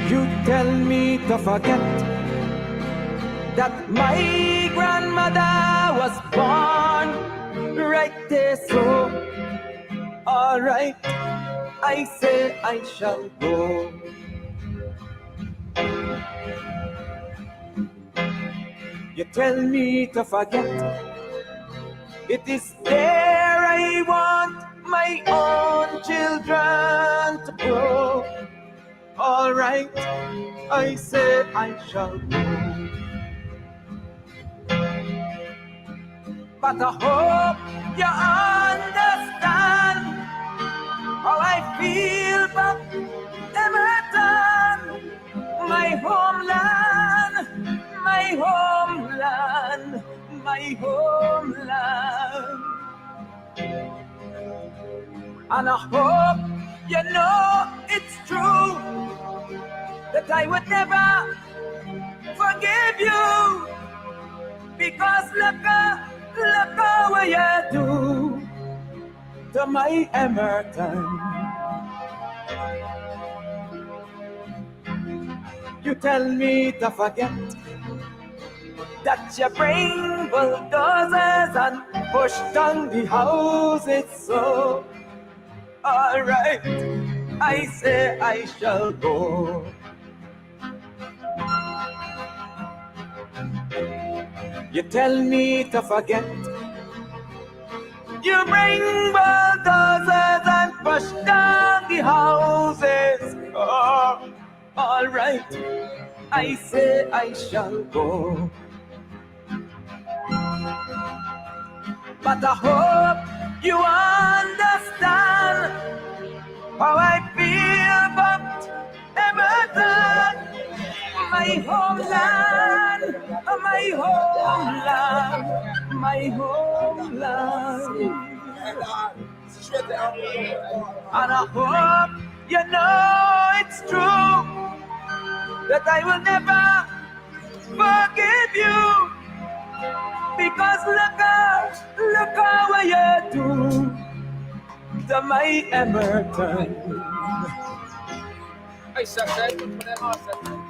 You tell me to forget that my grandmother was born right there, so alright, I say I shall go. You tell me to forget, it is there I want my own children to grow. Alright, I say I shall go. But I hope you understand how I feel about Emerton, my homeland, my homeland, my homeland. And I hope you know it's true that I would never forgive you, because look what you do to my Emerton. You tell me to forget that you bring bulldozers and push down the houses, so alright, I say I shall go. You tell me to forget, you bring bulldozers and push down the houses, oh, alright, I say I shall go. But I hope you understand how I feel about Emerton, my homeland, my homeland, my homeland. And I hope you know it's true that I will never forgive you, because look what you do to my Emerton. Hey, Saturday, put that on, Saturday.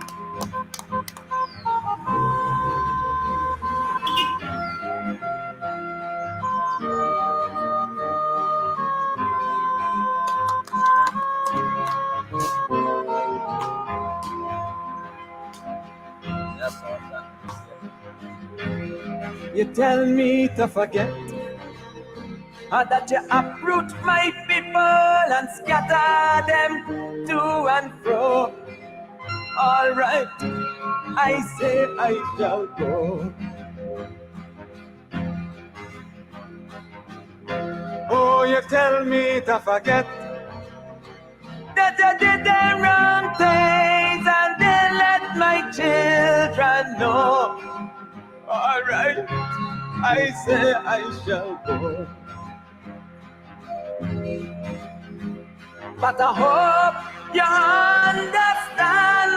That's all that. You tell me to forget that you uproot my people and scatter them to and fro. Alright, I say I shall go. Oh, you tell me to forget that you did the wrong things and then let my children know. Alright, I say I shall go. But I hope you understand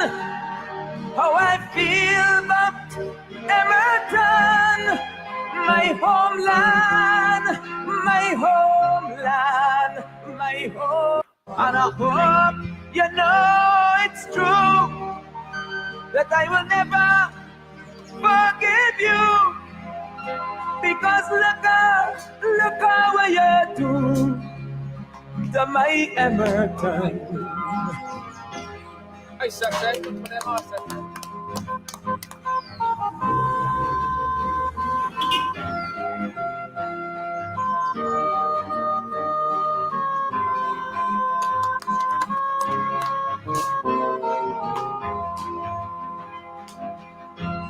how I feel about Emerton, my homeland, my homeland, my home. And I hope you know it's true that I will never forgive you, because look what you do to my Emerton. Hey, Saturday, put that on, Saturday.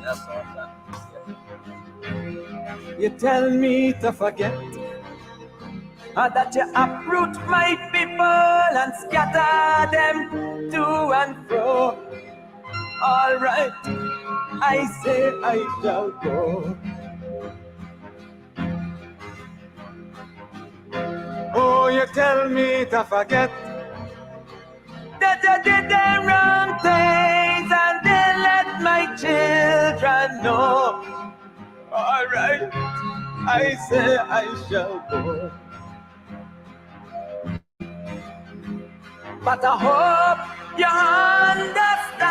That's all that. You tell me to forget that you uproot my people and scatter them to and fro. Alright, I say I shall go. Oh, you tell me to forget that you did the wrong things and then let my children know. Alright, I say I shall go. But I hope you understand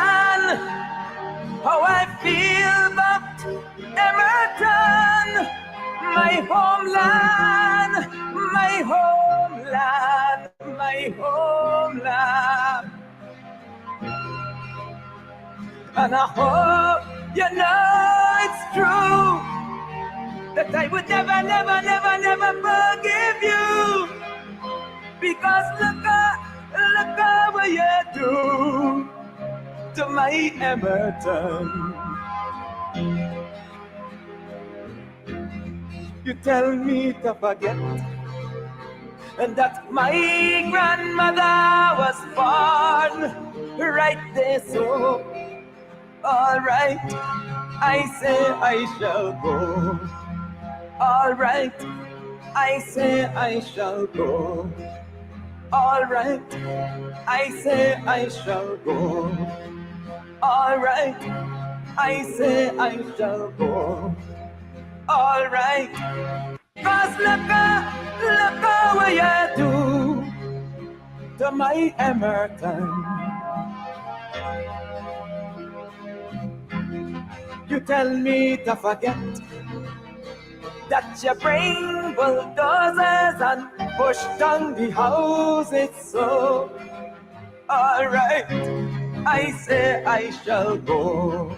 homeland, my homeland, my homeland. And I hope you know it's true that I would never, never, never, never forgive you. Because look what you do to my Emerton. You tell me to forget, and that my grandmother was born right there, so all right, I say I shall go. All right, I say I shall go. All right, I say I shall go. All right, I say I shall go. All right, 'cause look what you do to my Emerton. You tell me to forget that you bring bulldozers and push down the houses, so all right, I say I shall go.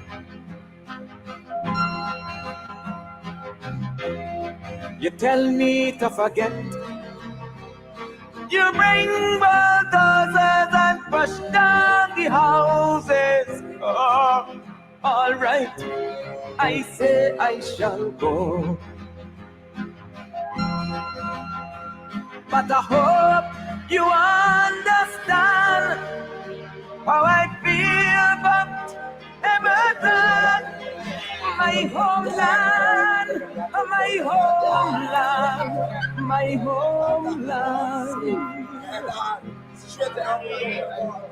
You tell me to forget, you bring bulldozers and push down the houses, oh, all right, I say I shall go. But I hope you understand how I feel about Emerton, my homeland, my homeland, my homeland.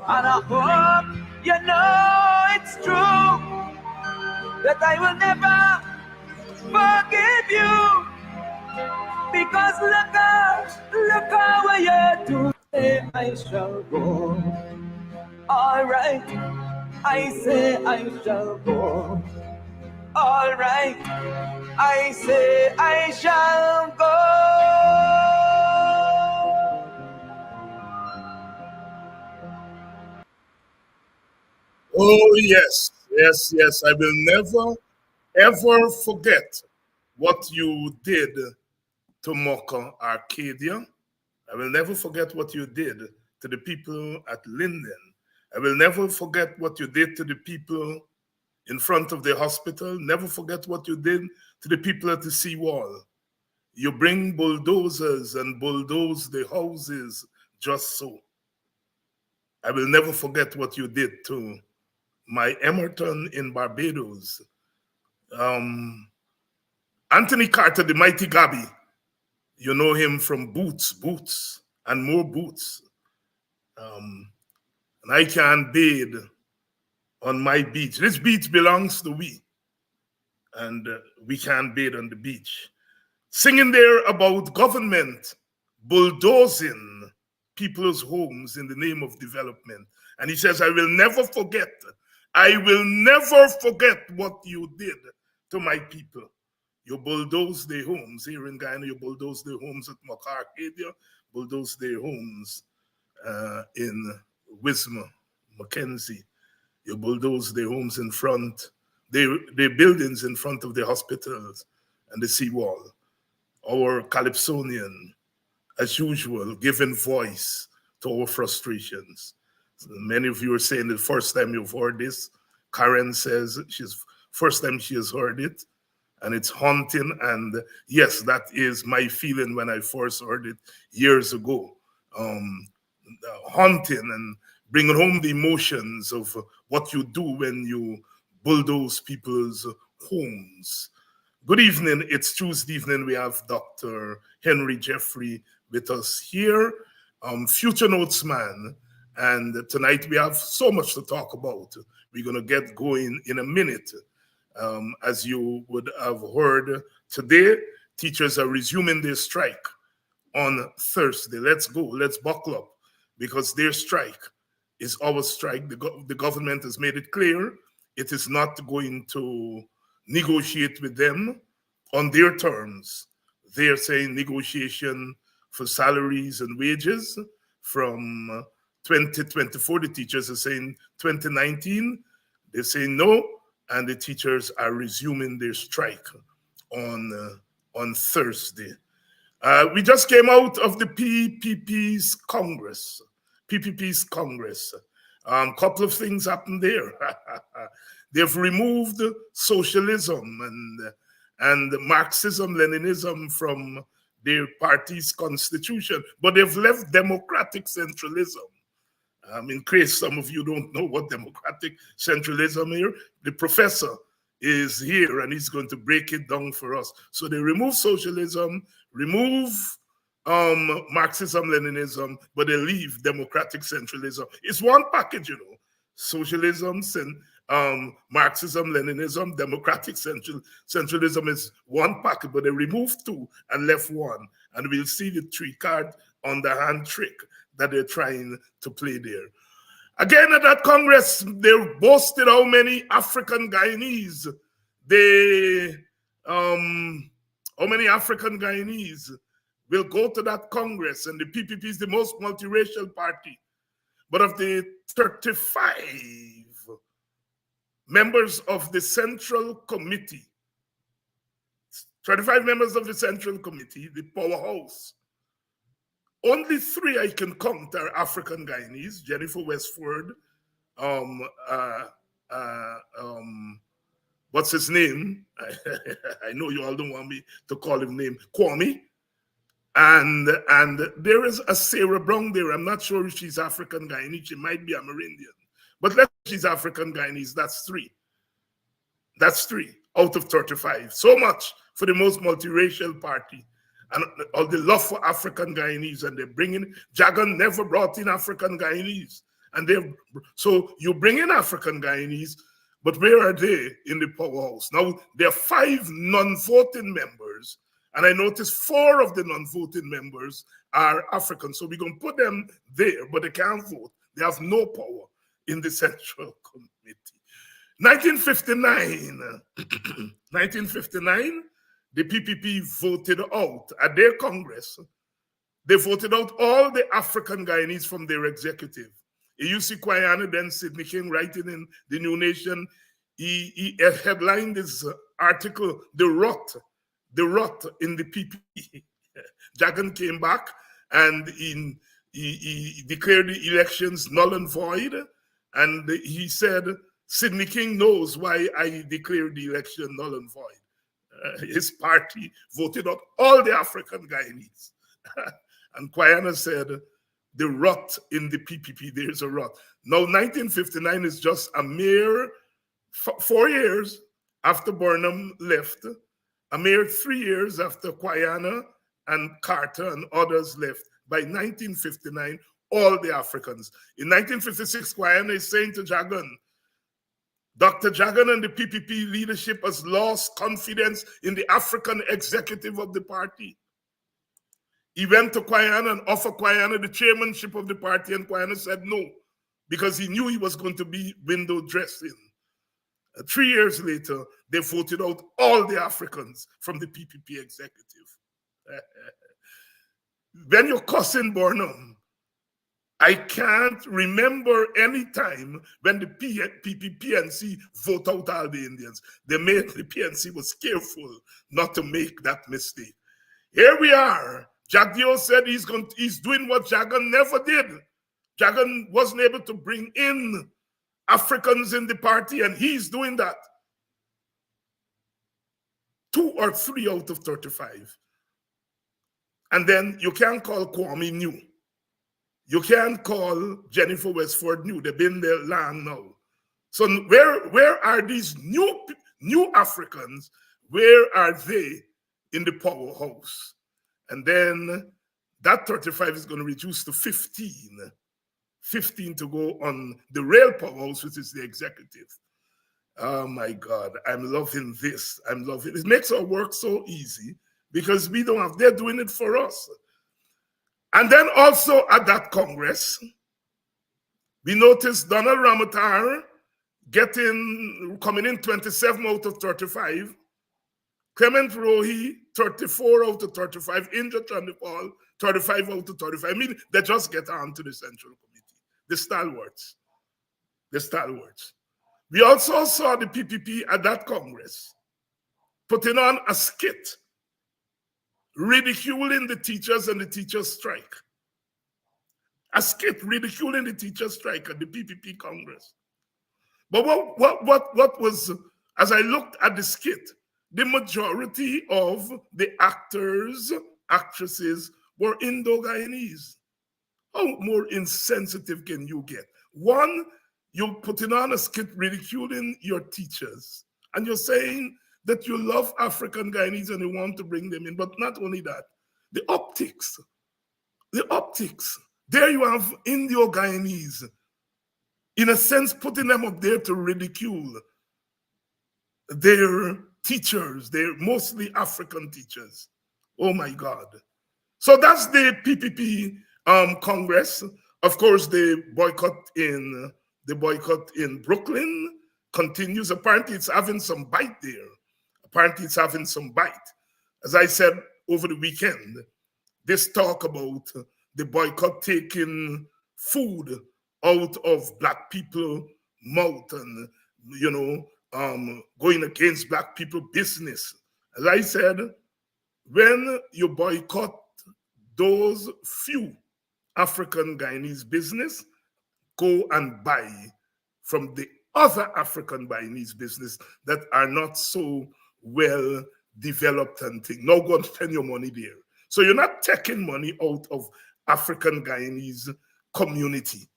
And I hope you know it's true that I will never forgive you. Because look what you do. Say I shall go. All right, I say I shall go. All right, I say I shall go. Oh, yes, yes, yes. I will never, ever forget what you did to Mocha Arcadia. I will never forget what you did to the people at Linden. I will never forget what you did to the people in front of the hospital. Never forget what you did to the people at the seawall. You bring bulldozers and bulldoze the houses just so. I will never forget what you did to my Emerton in Barbados. Anthony Carter, the mighty Gabby, you know him from Boots, and more Boots. And I can bathe on my beach. This beach belongs to we, and we can bathe on the beach. Singing there about government bulldozing people's homes in the name of development. And he says, I will never forget what you did to my people. You bulldoze their homes here in Guyana, you bulldoze their homes at Mocha Arcadia, bulldoze their homes in Wisma, Mackenzie. You bulldoze their homes in front, their buildings in front of the hospitals and the seawall. Our Calypsonian, as usual, giving voice to our frustrations. So many of you are saying the first time you've heard this. Karen says first time she has heard it, and it's haunting. And yes, that is my feeling when I first heard it years ago. Haunting and bringing home the emotions of what you do when you bulldoze people's homes. Good evening. It's Tuesday evening. We have Dr. Henry Jeffrey with us here, future notes man. And tonight we have so much to talk about. We're going to get going in a minute. As you would have heard today, teachers are resuming their strike on Thursday. Let's go. Let's buckle up, because their strike is our strike. The government has made it clear it is not going to negotiate with them on their terms. they're saying negotiation for salaries and wages from 2024. The teachers are saying 2019. They're saying no, and the teachers are resuming their strike on Thursday. We just came out of the PPP's Congress. PPP's Congress. Couple of things happened there. They've removed socialism and Marxism-Leninism from their party's constitution, but they've left democratic centralism. In case some of you don't know what democratic centralism is, the professor is here and he's going to break it down for us. So they remove socialism, remove Marxism-Leninism, but they leave democratic centralism. It's one package, you know. Socialism, Marxism-Leninism, democratic centralism is one package, but they removed two and left one. And we'll see the three-card underhand trick that they're trying to play there. Again, at that Congress, they boasted how many African Guyanese how many African Guyanese will go to that Congress, and the PPP is the most multiracial party. But of the 35 members of the Central Committee, 35 members of the Central Committee, the powerhouse, only 3 I can count are African Guyanese: Jennifer Westford, what's his name? I know you all don't want me to call him name, Kwame. And there is a Sarah Brown there. I'm not sure if she's African Guyanese. She might be Amerindian. But let's say she's African Guyanese. That's 3. That's 3 out of 35. So much for the most multiracial party. And all the love for African Guyanese. And they're bringing, Jagan never brought in African Guyanese. And so you bring in African Guyanese, but where are they in the powerhouse? Now, there are 5 non-voting members. And I noticed 4 of the non-voting members are African. So we're going to put them there, but they can't vote. They have no power in the Central Committee. 1959, the PPP voted out at their Congress. They voted out all the African Guyanese from their executive. E.U.C. Kwayana, then Sidney King, writing in the New Nation, he headlined this article, The Rot in the PPP. Jagan came back and he declared the elections null and void. And he said, Sidney King knows why I declared the election null and void. His party voted out all the African Guyanese. And Kwayana said, the rot in the PPP, there's a rot. Now, 1959 is just a mere 4 years after Burnham left, a mere 3 years after Kwayana and Carter and others left. By 1959, all the Africans. In 1956, Kwayana is saying to Jagan, Dr. Jagan and the PPP leadership has lost confidence in the African executive of the party. He went to Kwayana and offered Kwayana the chairmanship of the party, and Kwayana said no, because he knew he was going to be window dressing. 3 years later, they voted out all the Africans from the PPP executive. When you're cussing Burnham, I can't remember any time when the PNC vote out all the Indians. The PNC was careful not to make that mistake. Here we are. Jagdeo said he's doing what Jagan never did. Jagan wasn't able to bring in Africans in the party, and he's doing that. 2 or 3 out of 35. And then you can't call Kwame new. You can't call Jennifer Westford new. They've been there long now. So where are these new Africans? Where are they in the powerhouse? And then that 35 is going to reduce to 15. 15 to go on the real powerhouse, which is the executive. Oh my God, I'm loving this. I'm loving it. It makes our work so easy because we don't have, they're doing it for us. And then also at that Congress, we noticed Donald Ramotar coming in 27 out of 35. Clement Rohi, 34 out of 35. Inja Chandipal, 35 out of 35. I mean, they just get on to the Central Committee. The stalwarts. The stalwarts. We also saw the PPP at that Congress putting on a skit ridiculing the teachers and the teachers' strike. A skit ridiculing the teachers' strike at the PPP Congress. But what was, as I looked at the skit, the majority of the actors, actresses were Indo-Guyanese. How more insensitive can you get? One, you're putting on a skit ridiculing your teachers, and you're saying that you love African Guyanese and you want to bring them in. But not only that, the optics. There you have Indo-Guyanese, in a sense, putting them up there to ridicule their teachers. They're mostly African teachers. Oh my God. So that's the PPP Congress. Of course, the boycott in Brooklyn continues. Apparently, it's having some bite there. As I said over the weekend, this talk about the boycott taking food out of Black people mouth and, going against Black people business. As I said, when you boycott those few African Guyanese business, go and buy from the other African Guyanese business that are not so well developed and things. Now go and spend your money there. So you're not taking money out of African Guyanese community.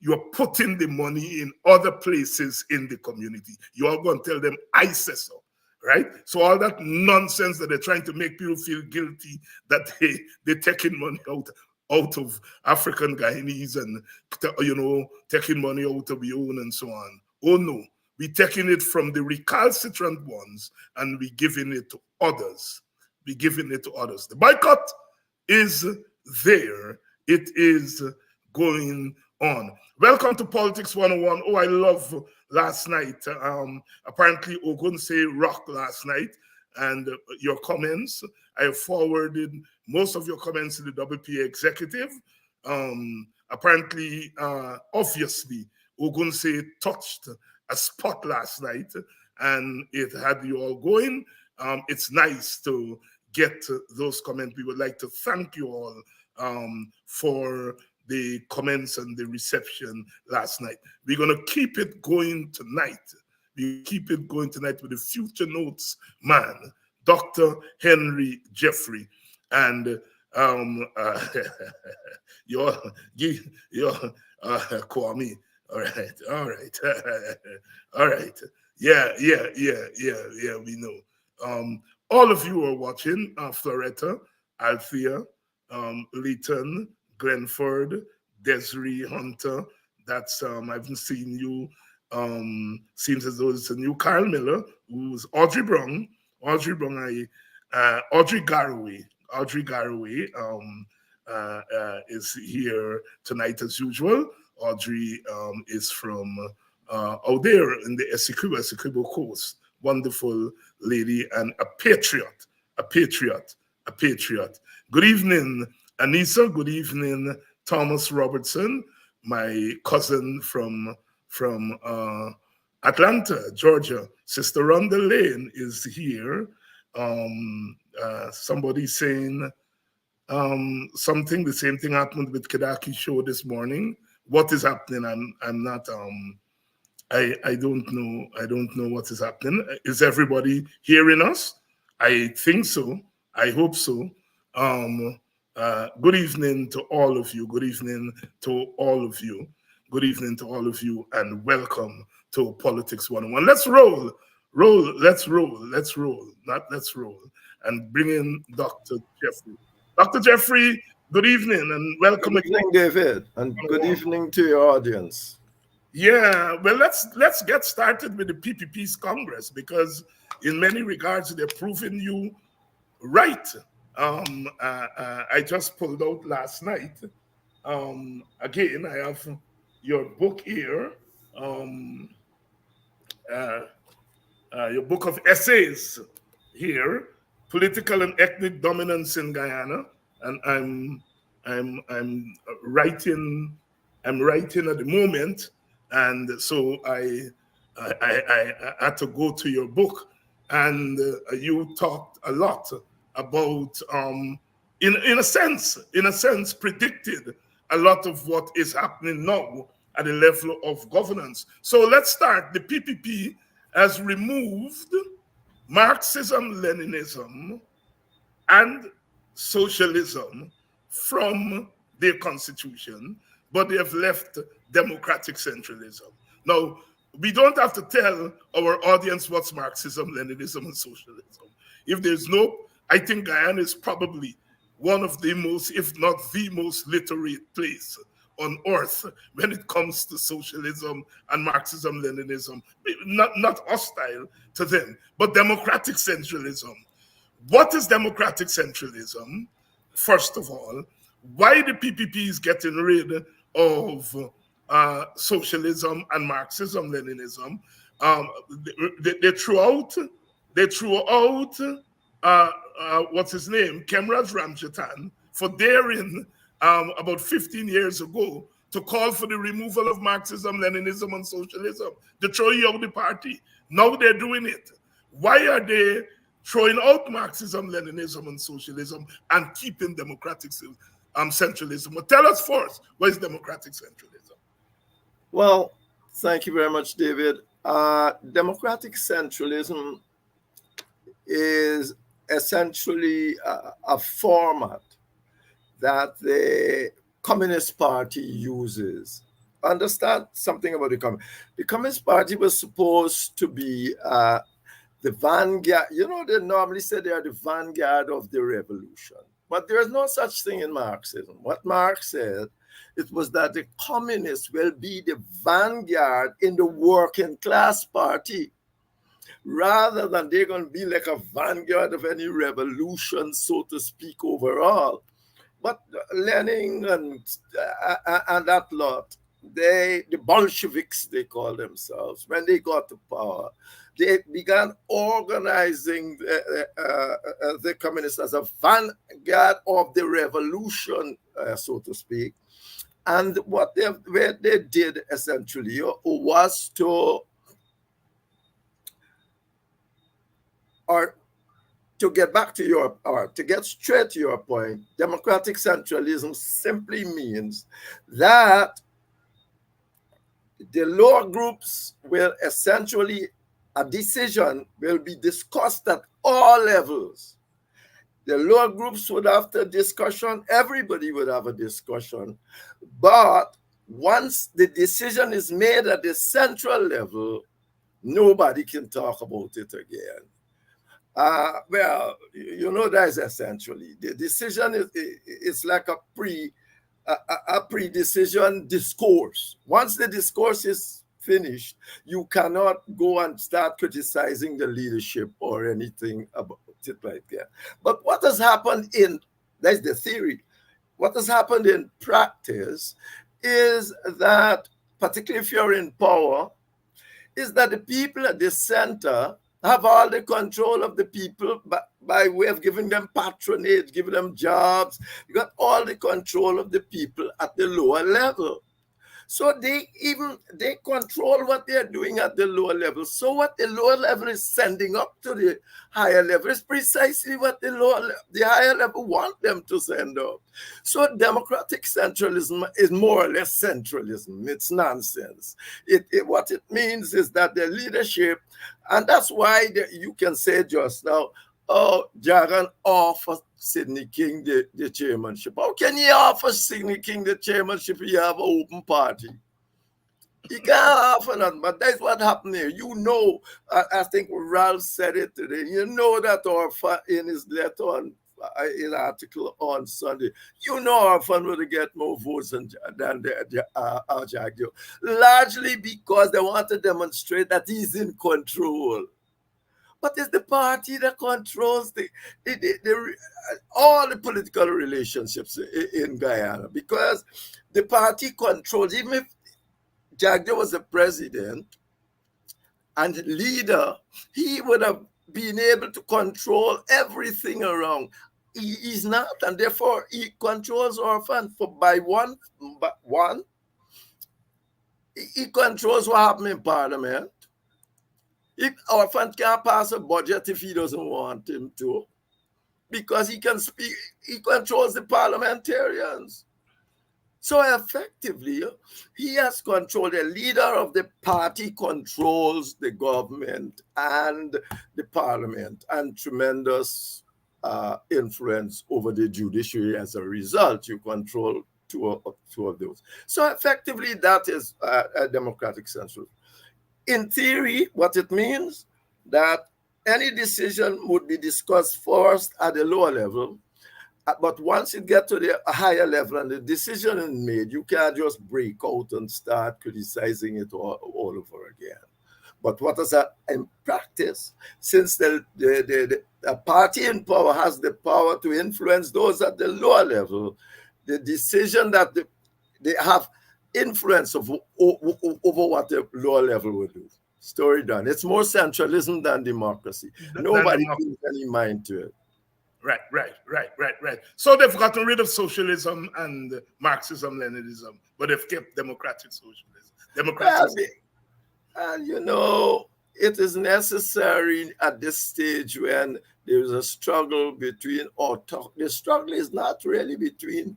You're putting the money in other places in the community. You are going to tell them, I say so, right? So all that nonsense that they're trying to make people feel guilty that they're taking money out of African Guyanese and, taking money out of your own and so on. Oh no, we're taking it from the recalcitrant ones and we're giving it to others. The boycott is there. It is going on. Welcome to Politics 101. Oh, I love last night. Apparently, Ogunse rocked last night. And your comments, I have forwarded most of your comments to the WPA executive. Apparently, obviously, Ogunse touched a spot last night and it had you all going. It's nice to get those comments. We would like to thank you all for the comments and the reception last night. We're going to keep it going tonight. We keep it going tonight with the Future Notes man, Dr. Henry Jeffrey. And your Kwame. All right. Yeah, we know. All of you are watching, Floretta, Althea, Leighton, Glenford, Desiree Hunter. That's I haven't seen you. Seems as though it's a new Kyle Miller, who's Audrey Brown, Audrey Garraway is here tonight as usual. Audrey is from out there in the Essequibo coast. Wonderful lady and a patriot. Good evening, Anissa. Good evening, Thomas Robertson, my cousin from Atlanta, Georgia. Sister Rhonda Lane is here. Somebody saying something. The same thing happened with Kedaki show this morning. What is happening? I'm not. I don't know. I don't know what is happening. Is everybody hearing us? I think so. I hope so. Good evening to all of you. Good evening to all of you. Good evening to all of you, and welcome to Politics 101. Let's roll. Let's roll. And bring in Dr. Jeffrey. Dr. Jeffrey, good evening and welcome. Good evening, David, and good evening to your audience. Yeah, well, let's get started with the PPP's Congress, because in many regards they're proving you right. I just pulled out last night. Again, I have your book here, your book of essays, here, political and ethnic dominance in Guyana, and I'm writing at the moment, and so I had to go to your book, and you talked a lot about in a sense predicted a lot of what is happening now at the level of governance. So let's start. The PPP has removed Marxism, Leninism, and socialism from their constitution, but they have left democratic centralism. Now, we don't have to tell our audience what's Marxism, Leninism, and socialism. If there's no, I think Guyana is probably one of the most, if not the most literate place on earth when it comes to socialism and Marxism, Leninism. Not hostile to them, but democratic centralism. What is democratic centralism? First of all, why the PPP is getting rid of socialism and Marxism, Leninism? They threw out what's his name, Kemraj Ramjatan, for daring about 15 years ago to call for the removal of Marxism, Leninism, and socialism. They throw you out the party. Now they're doing it. Why are they throwing out Marxism, Leninism, and socialism and keeping democratic centralism? Well, tell us first, what is democratic centralism? Well, thank you very much, David. Democratic centralism is essentially a format that the Communist Party uses. Understand something about the Communist. The Communist Party was supposed to be the vanguard. You know, they normally say they are the vanguard of the revolution. But there is no such thing in Marxism. What Marx said, it was that the communists will be the vanguard in the working class party, rather than they're going to be like a vanguard of any revolution, so to speak, overall. But Lenin and that lot, the Bolsheviks, they call themselves, when they got to power, they began organizing the communists as a vanguard of the revolution, so to speak. And what they did essentially was to get back to your, or to get straight to your point, democratic centralism simply means that the lower groups will essentially, a decision will be discussed at all levels. The lower groups would have the discussion, everybody would have a discussion, but once the decision is made at the central level, nobody can talk about it again. Well, you know, that is essentially the decision is like a pre-decision discourse. Once the discourse is finished, you cannot go and start criticizing the leadership or anything about it like that. But what has happened that's the theory, what has happened in practice is that, particularly if you're in power, is that the people at the center have all the control of the people by way of giving them patronage, giving them jobs. You got all the control of the people at the lower level. So they control what they're doing at the lower level. So what the lower level is sending up to the higher level is precisely what the higher level want them to send up. So democratic centralism is more or less centralism. It's nonsense. What it means is that the leadership, and that's why you can say just now, oh, Jagan offers Sidney King the chairmanship. How can you offer Sidney King the chairmanship if you have an open party? You can't offer nothing, but that's what happened here. You know, I think Ralph said it today. You know that in his letter on his article on Sunday, you know our fund will get more votes than Jagdio, largely because they want to demonstrate that he's in control. But it's the party that controls all the political relationships in Guyana, because the party controls, even if Jagdio was the president and leader, he would have being able to control everything around. He's not, and therefore he controls our fund he controls what happens in Parliament. Our fund can't pass a budget if he doesn't want him to, because he can speak, he controls the parliamentarians. So effectively, he has control. The leader of the party controls the government and the parliament, and tremendous influence over the judiciary as a result. You control two of those. So effectively, that is a democratic central. In theory, what it means that any decision would be discussed first at the lower level, but once you get to the higher level and the decision is made, you can't just break out and start criticizing it all over again. But what is that in practice? Since the party in power has the power to influence those at the lower level, the decision that they have influence over what the lower level will do. Story done. It's more centralism than democracy. Nobody gives any mind to it. Right. So they've gotten rid of socialism and Marxism, Leninism, but they've kept democratic socialism. And you know, it is necessary at this stage when there is a struggle between, the struggle is not really between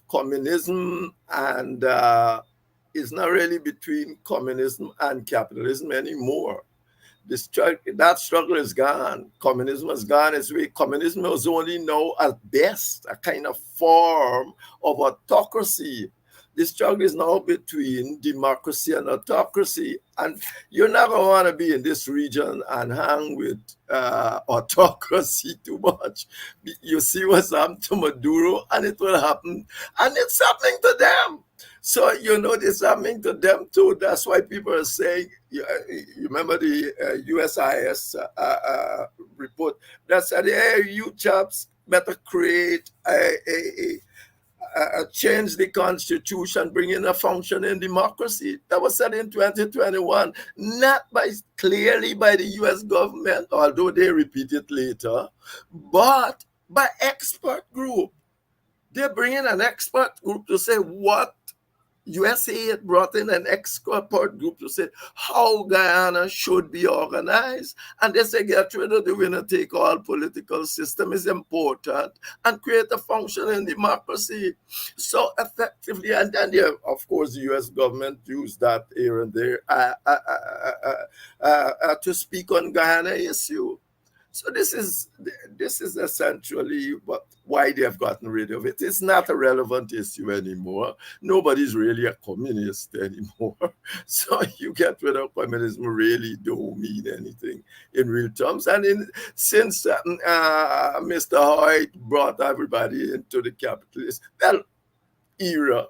communism and it's not really between communism and capitalism anymore. That struggle is gone. Communism has gone its way. Communism is only now at best a kind of form of autocracy. The struggle is now between democracy and autocracy. And you're not going to want to be in this region and hang with autocracy too much. You see what's happened to Maduro, and it will happen. And it's happening to them. So, you know, it's happening to them too. That's why people are saying, you remember the USIS report that said, hey, you chaps better create change the constitution, bring in a functioning democracy. That was said in 2021, not clearly by the US government, although they repeat it later, but by expert group. They're bringing an expert group to say what USA had brought in an expert group to say how Guyana should be organized. And they say get rid of the winner-take-all political system is important and create a functioning democracy. So effectively, and then, of course, the US government used that here and there to speak on Guyana issue. So this is essentially why they have gotten rid of it. It's not a relevant issue anymore. Nobody's really a communist anymore. So you get rid of communism really don't mean anything in real terms. And since Mr. Hoyt brought everybody into the capitalist era,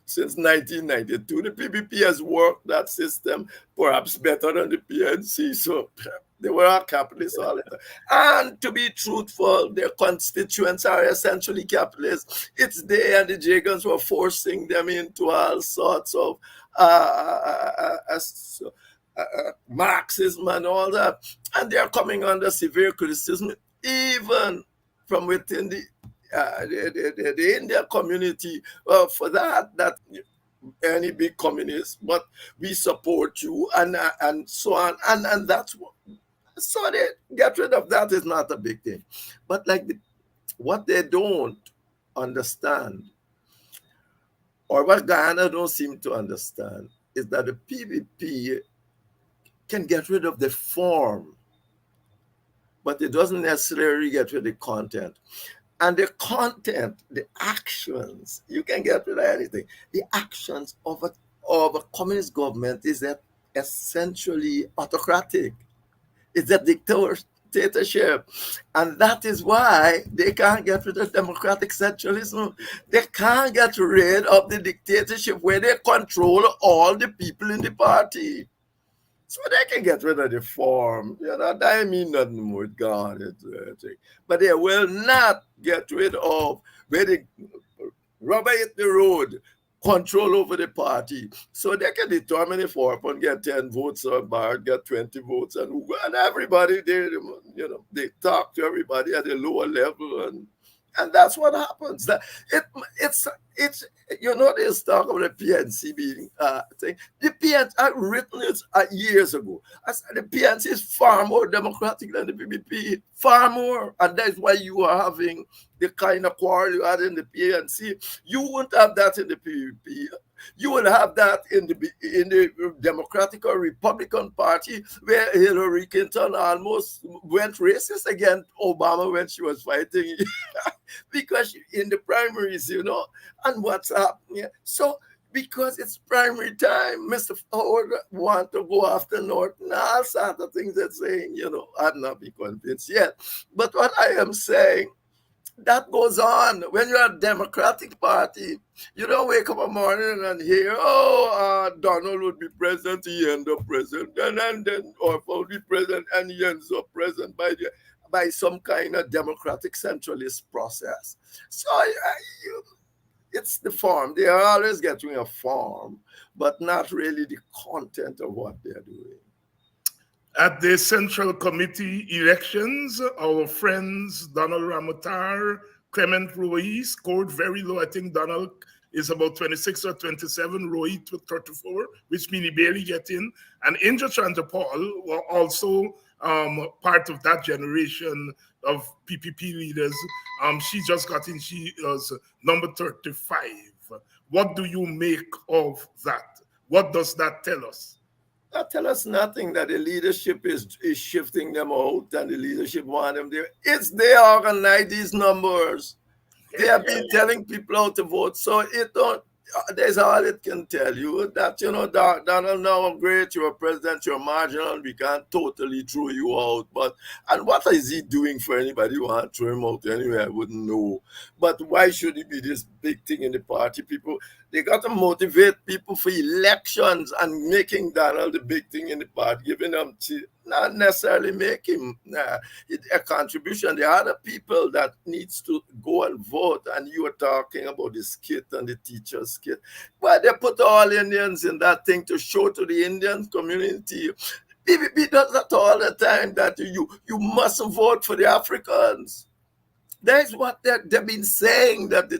since 1992, the PPP has worked that system perhaps better than the PNC. So they were all capitalists all the time. And to be truthful, their constituents are essentially capitalists. It's they and the Jagans were forcing them into all sorts of Marxism and all that. And they're coming under severe criticism, even from within the Indian community for that any big communist, but we support you and so on. And that's what. So they get rid of that is not a big thing. But like what they don't understand, or what Guyana don't seem to understand, is that the PPP can get rid of the form, but it doesn't necessarily get rid of the content. And the content, the actions, you can get rid of anything. The actions of a communist government is that essentially autocratic. It's a dictatorship. And that is why they can't get rid of democratic centralism. They can't get rid of the dictatorship where they control all the people in the party. So they can get rid of the form. You know, that mean nothing more. It's gone. But they will not get rid of where the rubber hit the road. control over the party. So they can determine if Orphan get 10 votes or Bard get 20 votes, and everybody, they talk to everybody at a lower level, and that's what happens. That it's this talk of the PNC being thing. The PNC, I've written it years ago. I said the PNC is far more democratic than the PPP, far more, and that's why you are having the kind of quarrel you had in the PNC. You won't have that in the PPP. You will have that in the Democratic or Republican Party, where Hillary Clinton almost went racist against Obama when she was fighting because in the primaries, and what's happening. So because it's primary time, Mr. Ford want to go after North and all sorts of things they're saying, I've not been convinced yet. But what I am saying, that goes on. When you're a Democratic Party, you don't wake up in the morning and hear, Donald would be president, he ends up president, and then Orphan would be president, and he ends up president by some kind of democratic centralist process. So it's the form. They are always getting a form, but not really the content of what they're doing. At the Central Committee elections, our friends Donald Ramotar, Clement Roy scored very low. I think Donald is about 26 or 27, Roy to 34, which means he barely get in. And Inja Chandra Paul were also part of that generation of PPP leaders. She just got in. She was number 35. What do you make of that? What does that tell us? That tell us nothing, that the leadership is shifting them out and the leadership want them there. It's they organize these numbers. They have been telling people how to vote. So there's all it can tell you, that, Donald, now great, you're a president, you're marginal, we can't totally throw you out. And what is he doing for anybody who want to throw him out anyway? I wouldn't know. But why should he be this big thing in the party? People, they got to motivate people for elections and making Donald the big thing in the party, giving them not necessarily make him a contribution. There are other people that needs to go and vote, and you were talking about the skit and the teacher's skit. But they put all Indians in that thing to show to the Indian community. PPP does that all the time, that you mustn't vote for the Africans. That's what they've been saying, that the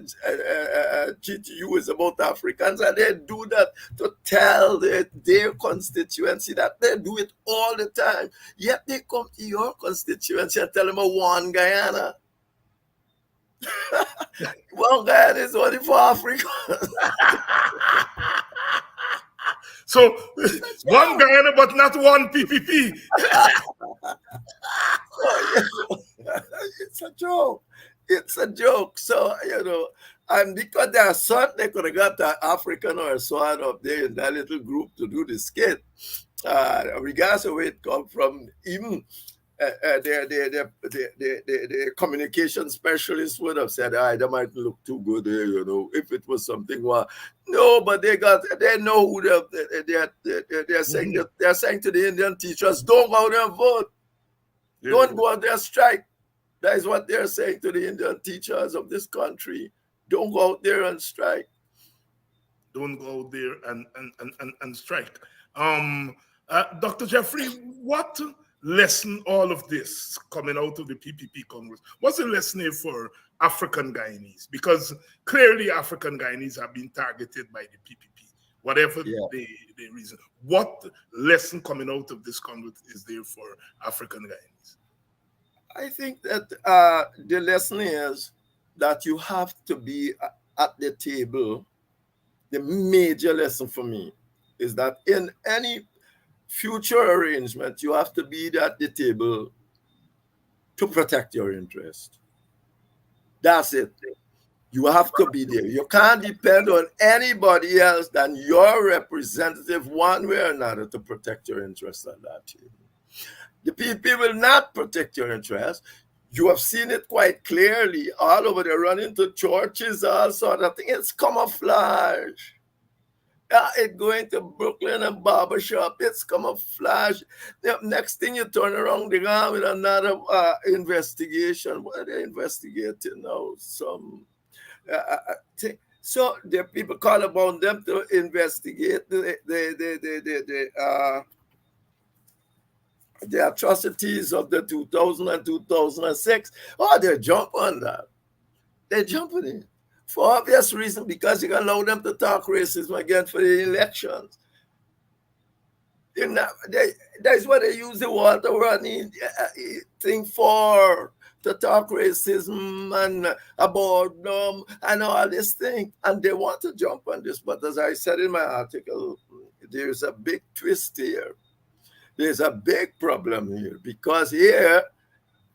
GTU is about Africans, and they do that to tell their constituency that they do it all the time. Yet they come to your constituency and tell them one Guyana. One Guyana is only for Africans. So one Guyana, but not one PPP. It's a joke. It's a joke. So, and because they are son, they could have got an African or a Swan up there in that little group to do the skit. Regardless of where it comes from, even the communication specialist would have said, that might look too good there, if it was something. No, but they know who they're saying. They're saying to the Indian teachers, don't go out there and vote. Don't go out there and strike. That is what they're saying to the Indian teachers of this country. Don't go out there and strike. Don't go out there and strike. Dr. Jeffrey, what lesson all of this coming out of the PPP Congress? What's the lesson here for African Guyanese? Because clearly African Guyanese have been targeted by the PPP, whatever the reason. What lesson coming out of this Congress is there for African Guyanese? I think that the lesson is that you have to be at the table. The major lesson for me is that in any future arrangement, you have to be at the table to protect your interest. That's it. You have to be there. You can't depend on anybody else than your representative one way or another to protect your interest at that table. The PPP will not protect your interest. You have seen it quite clearly all over. They run into churches, all sort of things. It's camouflage. It going to Brooklyn and barbershop, it's camouflage. The next thing you turn around, they go with another investigation. What are they investigating now? So the people call upon them to investigate the atrocities of the 2000 and 2006. Oh, they jump on that. They're jumping in. For obvious reason, because you can allow them to talk racism again for the elections. That's what they use the water running thing for, to talk racism and abortion and all this thing. And they want to jump on this. But as I said in my article, there's a big twist here. There's a big problem here, because here,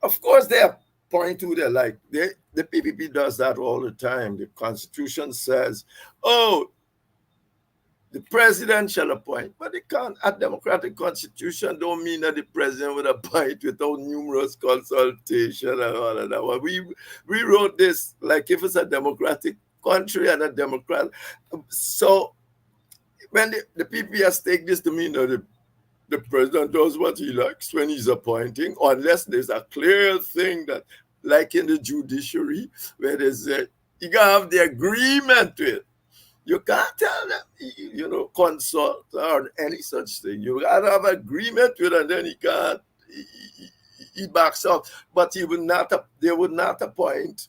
of course, they point to the like. The PPP does that all the time. The Constitution says, oh, the president shall appoint, but it can't. A democratic constitution don't mean that the president would appoint without numerous consultation and all of that. We wrote this like if it's a democratic country and a Democrat. So when the PPS take this to mean that the president does what he likes when he's appointing, unless there's a clear thing that, like in the judiciary, where there's you gotta have the agreement with. You can't tell them, consult or any such thing. You gotta have agreement with, and then he backs off. But they would not appoint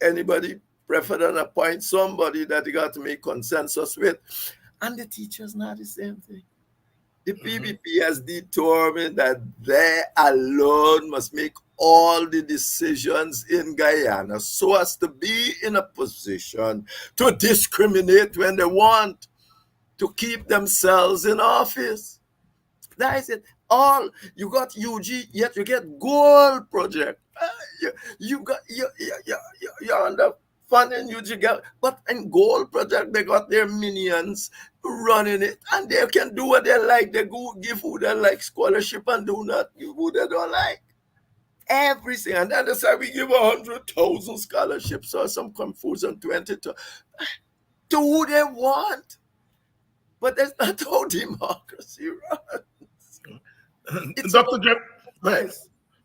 anybody, prefer than appoint somebody that they got to make consensus with. And the teachers not the same thing. The PPP has determined that they alone must make all the decisions in Guyana so as to be in a position to discriminate when they want, to keep themselves in office. That is it. All you got UG, yet you get gold project. You're under funding UG, but in gold project they got their minions running it, and they can do what they like. They go give who they like scholarship and do not give who they don't like. Everything. And then they say we give 100,000 scholarships or some confusion 20 to who they want. But that's not how democracy runs. Dr. Jeff,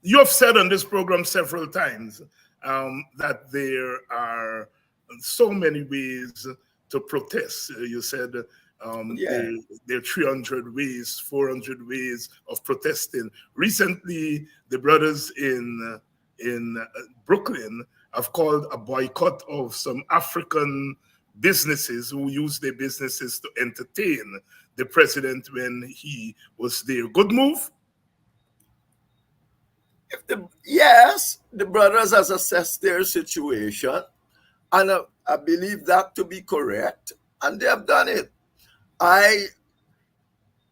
you have said on this program several times that there are so many ways to protest. You said there are 300 ways, 400 ways of protesting. Recently, the brothers in Brooklyn have called a boycott of some African businesses who use their businesses to entertain the president when he was there. Good move? Yes, the brothers has assessed their situation, and I believe that to be correct, and they have done it. I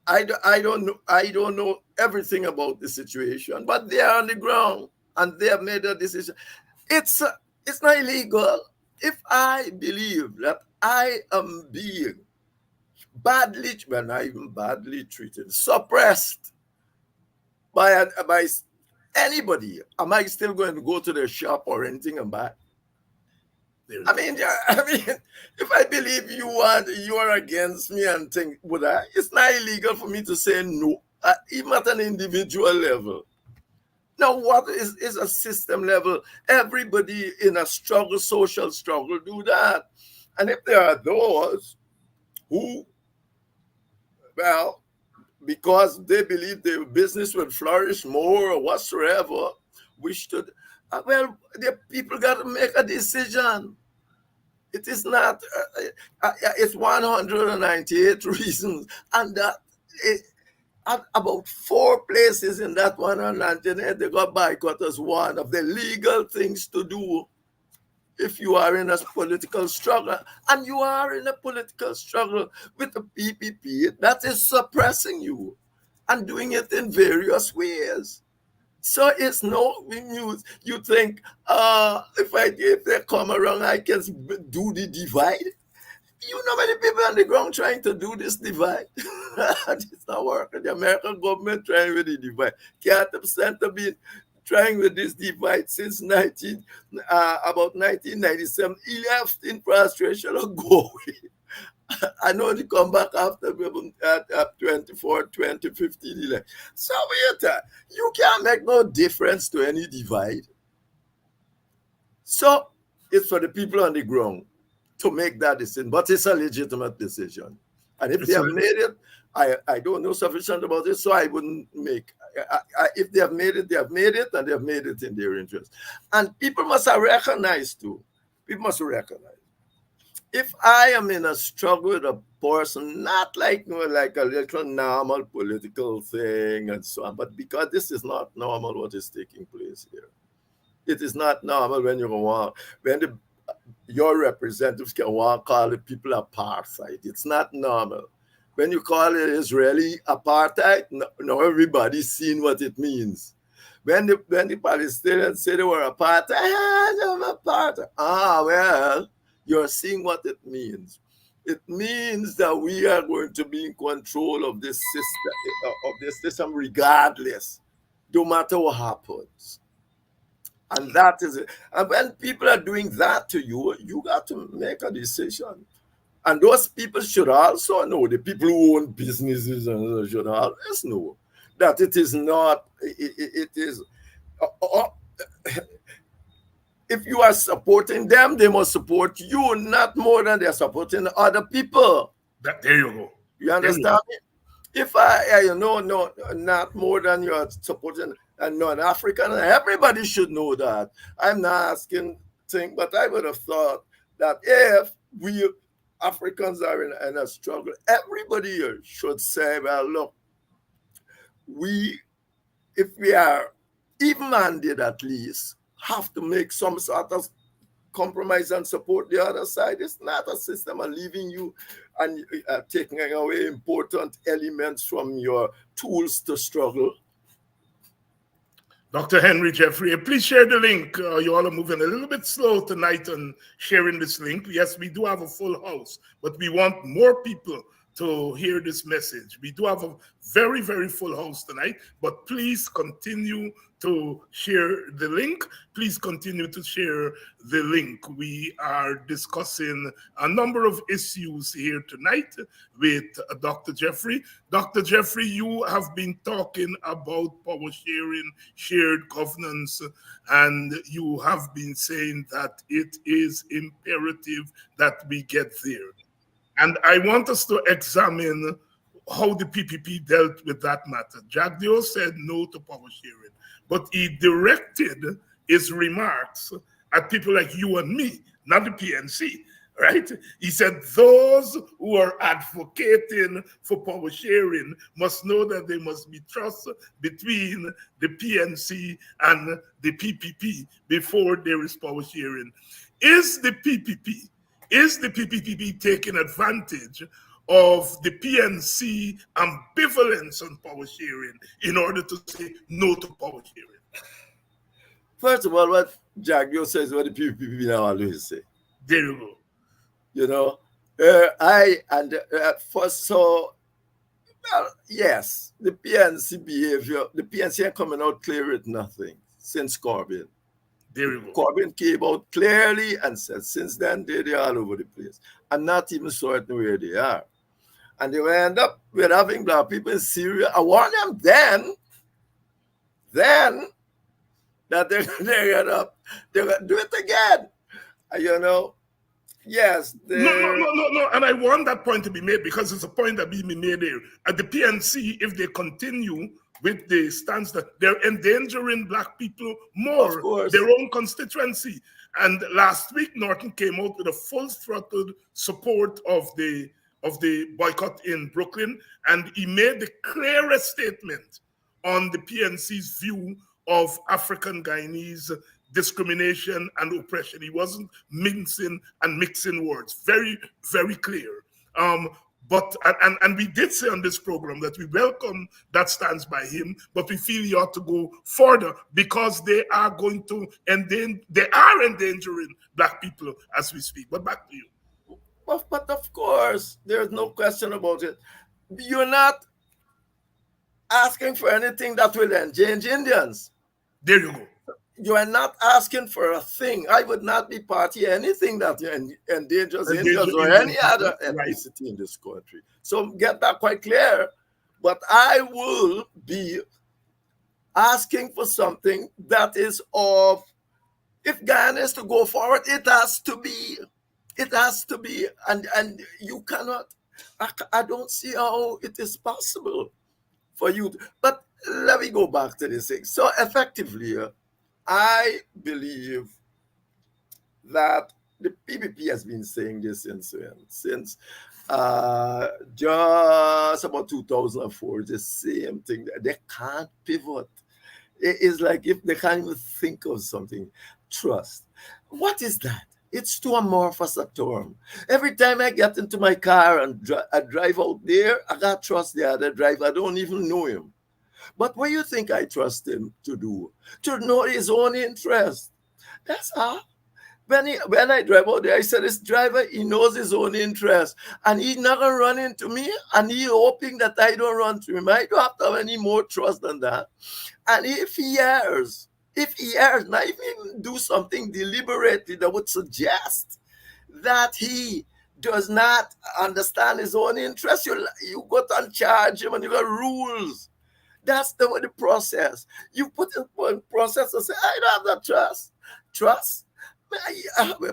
don't know everything about the situation, but they are on the ground and they have made a decision. It's not illegal. If I believe that I am being badly, well, not even badly treated, suppressed by anybody, am I still going to go to their shop or anything and buy? I mean, if I believe you are against me and think, would I? It's not illegal for me to say no, even at an individual level. Now, what is a system level? Everybody in a struggle, social struggle, do that. And if there are those who, well, because they believe their business will flourish more or whatsoever, wish to, well, the people got to make a decision. It is not, it's 198 reasons, and that at about 4 places in that 198, they got boycott as one of the legal things to do if you are in a political struggle. And you are in a political struggle with the PPP that is suppressing you and doing it in various ways. So it's no news. You think, if they come around, I can do the divide. You know many people on the ground trying to do this divide. It's not working. The American government trying with the divide. Carter have been trying with this divide since about 1997. He left in frustration of going. I know they come back after 2015 election. So you can't make no difference to any divide. So it's for the people on the ground to make that decision, but it's a legitimate decision. And if they have made it, I don't know sufficient about it, so I wouldn't make. If they have made it, they have made it, and they have made it in their interest. And people must recognize too. People must recognize. If I am in a struggle with a person, not like like a little normal political thing and so on, but because this is not normal what is taking place here. It is not normal when your representatives can call the people apartheid. It's not normal. When you call it Israeli apartheid, now everybody's seen what it means. When the Palestinians say they were apartheid, I'm apartheid. Well, you're seeing what it means. It means that we are going to be in control of this system, regardless, no matter what happens. And that is it. And when people are doing that to you, you got to make a decision. And those people should also know, the people who own businesses should always know that it is not, it is, if you are supporting them, they must support you, not more than they're supporting other people. There you go. You understand me? If not more than you are supporting a non-African, everybody should know that. I'm not asking things, but I would have thought that if we Africans are in a struggle, everybody here should say, well, look, if we are even-minded at least, have to make some sort of compromise and support the other side. It's not a system of leaving you and taking away important elements from your tools to struggle. Dr. Henry Jeffrey, please share the link. You all are moving a little bit slow tonight on sharing this link. Yes, we do have a full house, but we want more people to hear this message. We do have a very, very full house tonight, but please continue to share the link. Please continue to share the link. We are discussing a number of issues here tonight with Dr. Jeffrey. Dr. Jeffrey, you have been talking about power sharing, shared governance, and you have been saying that it is imperative that we get there. And I want us to examine how the PPP dealt with that matter. Jack Dio said no to power sharing, but he directed his remarks at people like you and me, not the PNC, right? He said those who are advocating for power sharing must know that there must be trust between the PNC and the PPP before there is power sharing. Is the PPP taking advantage of the PNC ambivalence on power sharing in order to say no to power sharing? First of all, what Jagio says, what the PPP now always say. There you go. You know, yes, the PNC behavior, the PNC are coming out clear with nothing since Corbyn. There you go. Corbyn came out clearly and said, since then, they're all over the place and not even certain where they are. And they will end up with having black people in Syria. I warned them then that they're going to do it again. You know, yes. No. And I want that point to be made because it's a point that being made there. At the PNC, if they continue with the stance that they're endangering black people more, their own constituency. And last week, Norton came out with a full-throttled support of the boycott in Brooklyn, and he made the clearest statement on the PNC's view of African Guyanese discrimination and oppression. He wasn't mincing and mixing words. Very, very clear. But we did say on this program that we welcome that stance by him, but we feel he ought to go further because they are endangering black people as we speak. But back to you. But of course, there's no question about it. You're not asking for anything that will endanger Indians. There you go. You are not asking for a thing. I would not be party anything that endangers Indians or any other ethnicity in this country. So get that quite clear. But I will be asking for something that is of, if Guyana is to go forward, it has to be It has to be, and you cannot. I don't see how it is possible for you. But let me go back to this thing. So effectively, I believe that the PPP has been saying this since just about 2004. The same thing. They can't pivot. It is like if they can't even think of something. Trust. What is that? It's too amorphous a term. Every time I get into my car and I drive out there, I got to trust the other driver. I don't even know him. But what do you think I trust him to do? To know his own interest. That's all. When I drive out there, I said, this driver, he knows his own interest. And he's not going to run into me. And he's hoping that I don't run to him. I don't have to have any more trust than that. And if he errs, now if he do something deliberately that would suggest that he does not understand his own interest, you go and charge him and you got rules. That's the process. You put in one process and say, I don't have that trust. Trust?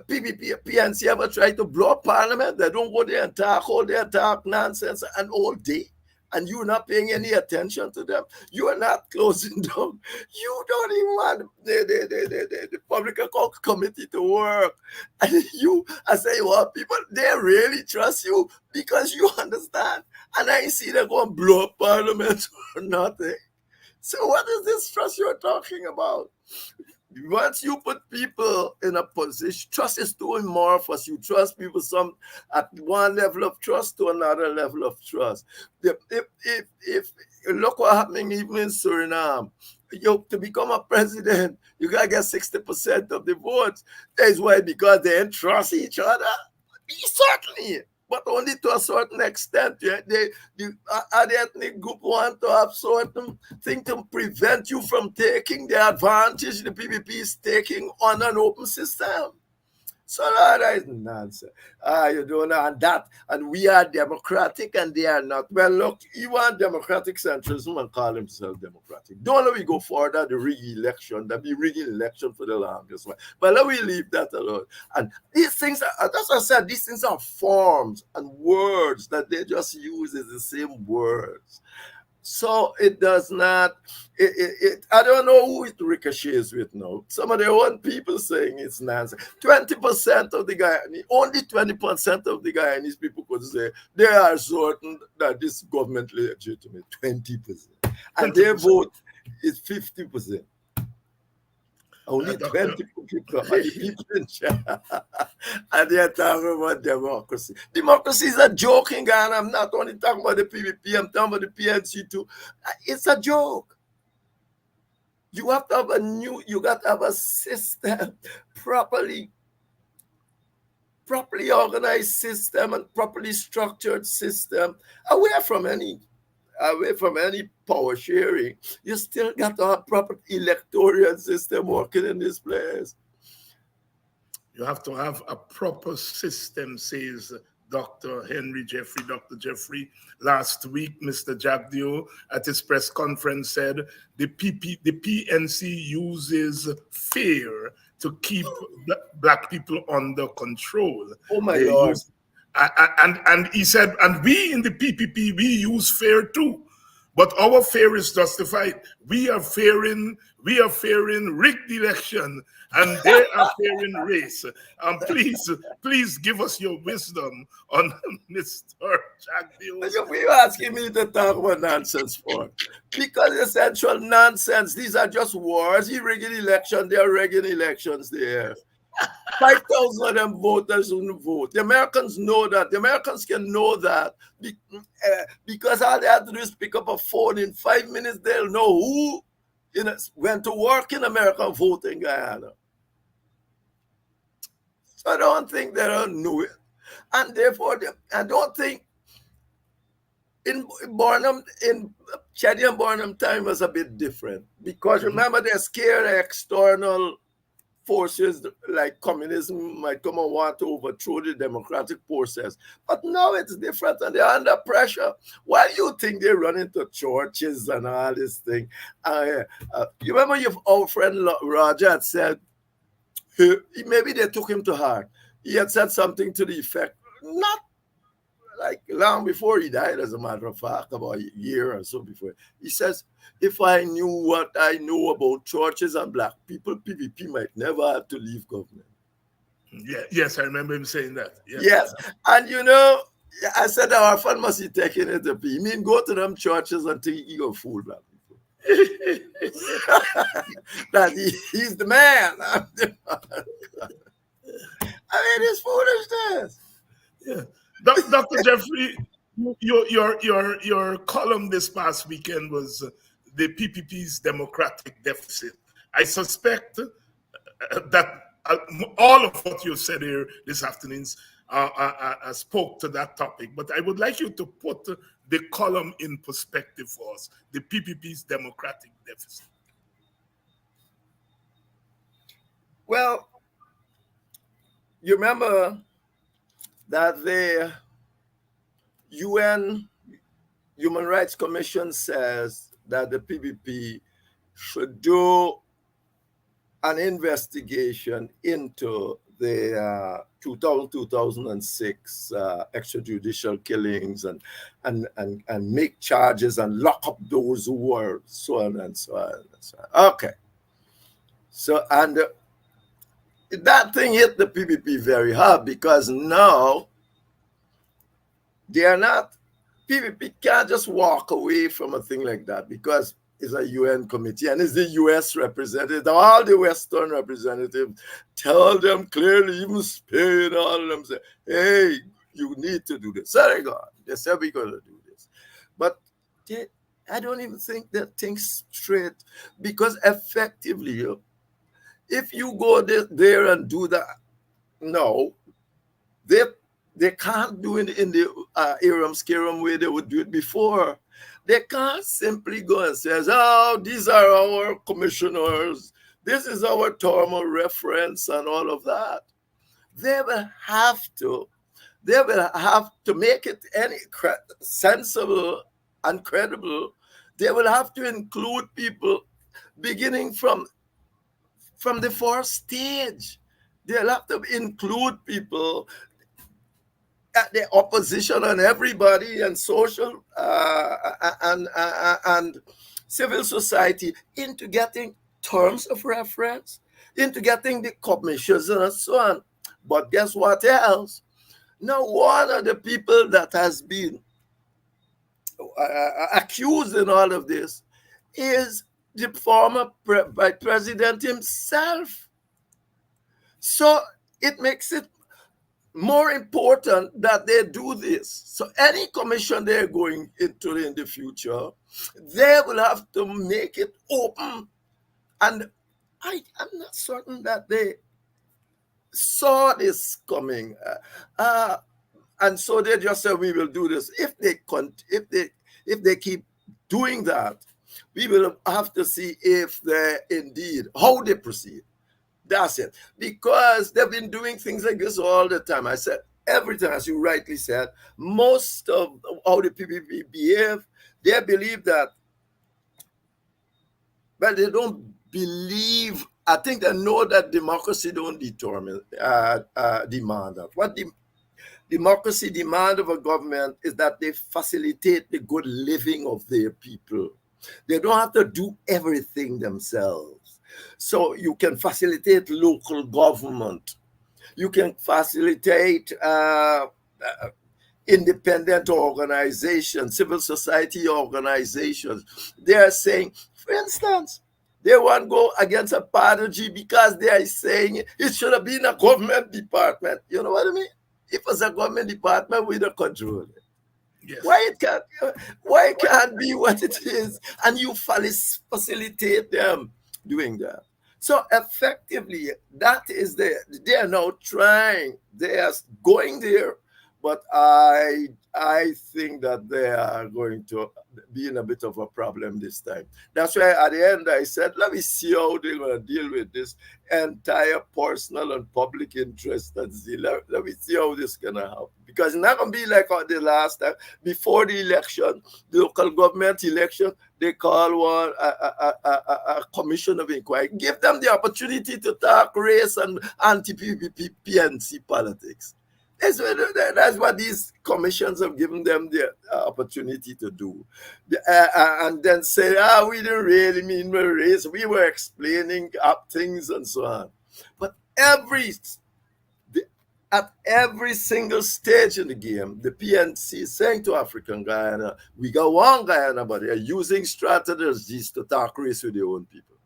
PPP, PNC ever try to blow up Parliament? They don't go there and talk all their talk nonsense and all day. And you're not paying any attention to them. You are not closing down. You don't even want the Public Account Committee to work. And I say, well, people, they really trust you because you understand. And I see them go and blow up Parliament or nothing. So what is this trust you're talking about? Once you put people in a position, trust is too amorphous. You trust people at one level of trust to another level of trust. If look what happening even in Suriname, to become a president, you gotta get 60% of the votes. That's why, because they don't trust each other. Certainly. But only to a certain extent. The ethnic group want to have certain thing to prevent you from taking the advantage the PPP is taking on an open system. So that is nonsense. You don't know, and we are democratic and they are not. Well, look, you want democratic centrism and call himself democratic. Don't let me go further the re-election. There'll be re-election for the longest one. But let me leave that alone. And these things, that's what I said, these things are forms and words that they just use as the same words. So it does not, I don't know who it ricochets with now. Some of their own people saying it's nonsense. 20% of the Guyanese, only 20% of the Guyanese people could say they are certain that this government legitimate. 20%. And their vote is 50%. Only 20 people are the people in charge. And they're talking about democracy. Democracy is a joke in Ghana. I'm not only talking about the PPP, I'm talking about the PNC too. It's a joke. You have to have you got to have a system, properly organized system and properly structured system, away from any power sharing. You still got to have proper electoral system working in this place. You have to have a proper system, says Dr. Jeffrey. Last week, Mr. Jagdio at his press conference said the PNC uses fear to keep black people under control. Oh my Lord. And he said, and we in the PPP, we use fear too. But our fear is justified. We are fearing rigged election, and they are fearing race. Please give us your wisdom on Mr. Jagdio. What are you asking me to talk about nonsense for? Because essential nonsense. These are just wars. He rigging election. There are rigging elections there. 5,000 of them voters wouldn't vote. The Americans know that. The Americans can know that because all they have to do is pick up a phone. In 5 minutes, they'll know who went to work in America and vote in Guyana. So I don't think they don't know it. And therefore, I don't think in Chaddy and Barnum time was a bit different. Because remember, they're scared of external forces like communism might come and want to overthrow the democratic process. But now it's different and they're under pressure. Why do you think they run into churches and all this thing? You remember our friend Roger had said, maybe they took him to heart. He had said something to the effect, not like long before he died, as a matter of fact, about a year or so before. He says, if I knew what I know about churches and black people, PPP might never have to leave government. Yeah, yes, I remember him saying that. Yes. And you know, I said our fund must be taking it up. You mean go to them churches and think you go fool black people. That he's the man. I'm the man. I mean, it's foolishness. Yeah. Dr. Jeffrey, your column this past weekend was the PPP's democratic deficit. I suspect that all of what you said here this afternoon spoke to that topic, but I would like you to put the column in perspective for us, the PPP's democratic deficit. Well, you remember that the UN Human Rights Commission says that the PPP should do an investigation into the 2006 extrajudicial killings and make charges and lock up those who were so on and so on and so on. Okay. So, and that thing hit the PPP very hard, because now they are not, PPP can't just walk away from a thing like that, because it's a UN committee and it's the US representative. All the Western representatives tell them clearly, even Spain, all of them say, hey, you need to do this. Sorry, God. They said we're going to do this. But I don't even think they think straight, because effectively, if you go there and do that, no, they can't do it in the Aram Scarum way they would do it before. They can't simply go and say, oh, these are our commissioners, this is our term of reference and all of that. They will have to make it any sensible and credible. They will have to include people beginning from the first stage. They'll have to include people, the opposition and everybody, and social and civil society, into getting terms of reference, into getting the commissions and so on. But guess what else? Now, one of the people that has been accused in all of this is the former president himself. So it makes it more important that they do this. So any commission they're going into in the future, they will have to make it open. And I'm not certain that they saw this coming. And so they just said, we will do this. If they keep doing that, we will have to see if they indeed, how they proceed. That's it. Because they've been doing things like this all the time. I said, every time, as you rightly said, most of how the PPP behave, they believe that, well, they don't believe, I think they know that democracy don't determine, demand that. What the democracy demand of a government is that they facilitate the good living of their people. They don't have to do everything themselves. So you can facilitate local government. You can facilitate independent organizations, civil society organizations. They are saying, for instance, they want to go against a party because they are saying it should have been a government department. You know what I mean? If it's a government department, we don't control it. Yes. Why it can't be what it is, and you facilitate them doing that. So effectively, that is they are now trying, they are going there But I think that they are going to be in a bit of a problem this time. That's why at the end I said, let me see how they're going to deal with this entire personal and public interest. Let me see how this is going to happen. Because it's not going to be like the last time. Before the election, the local government election, they call one a commission of inquiry. Give them the opportunity to talk race and anti-PPP, PNC politics. That's what these commissions have given them the opportunity to do. And then say, we didn't really mean race. We were explaining up things and so on. But at every single stage in the game, the PNC is saying to African Guyana, we got one Guyana, but they're using strategies to talk race with their own people.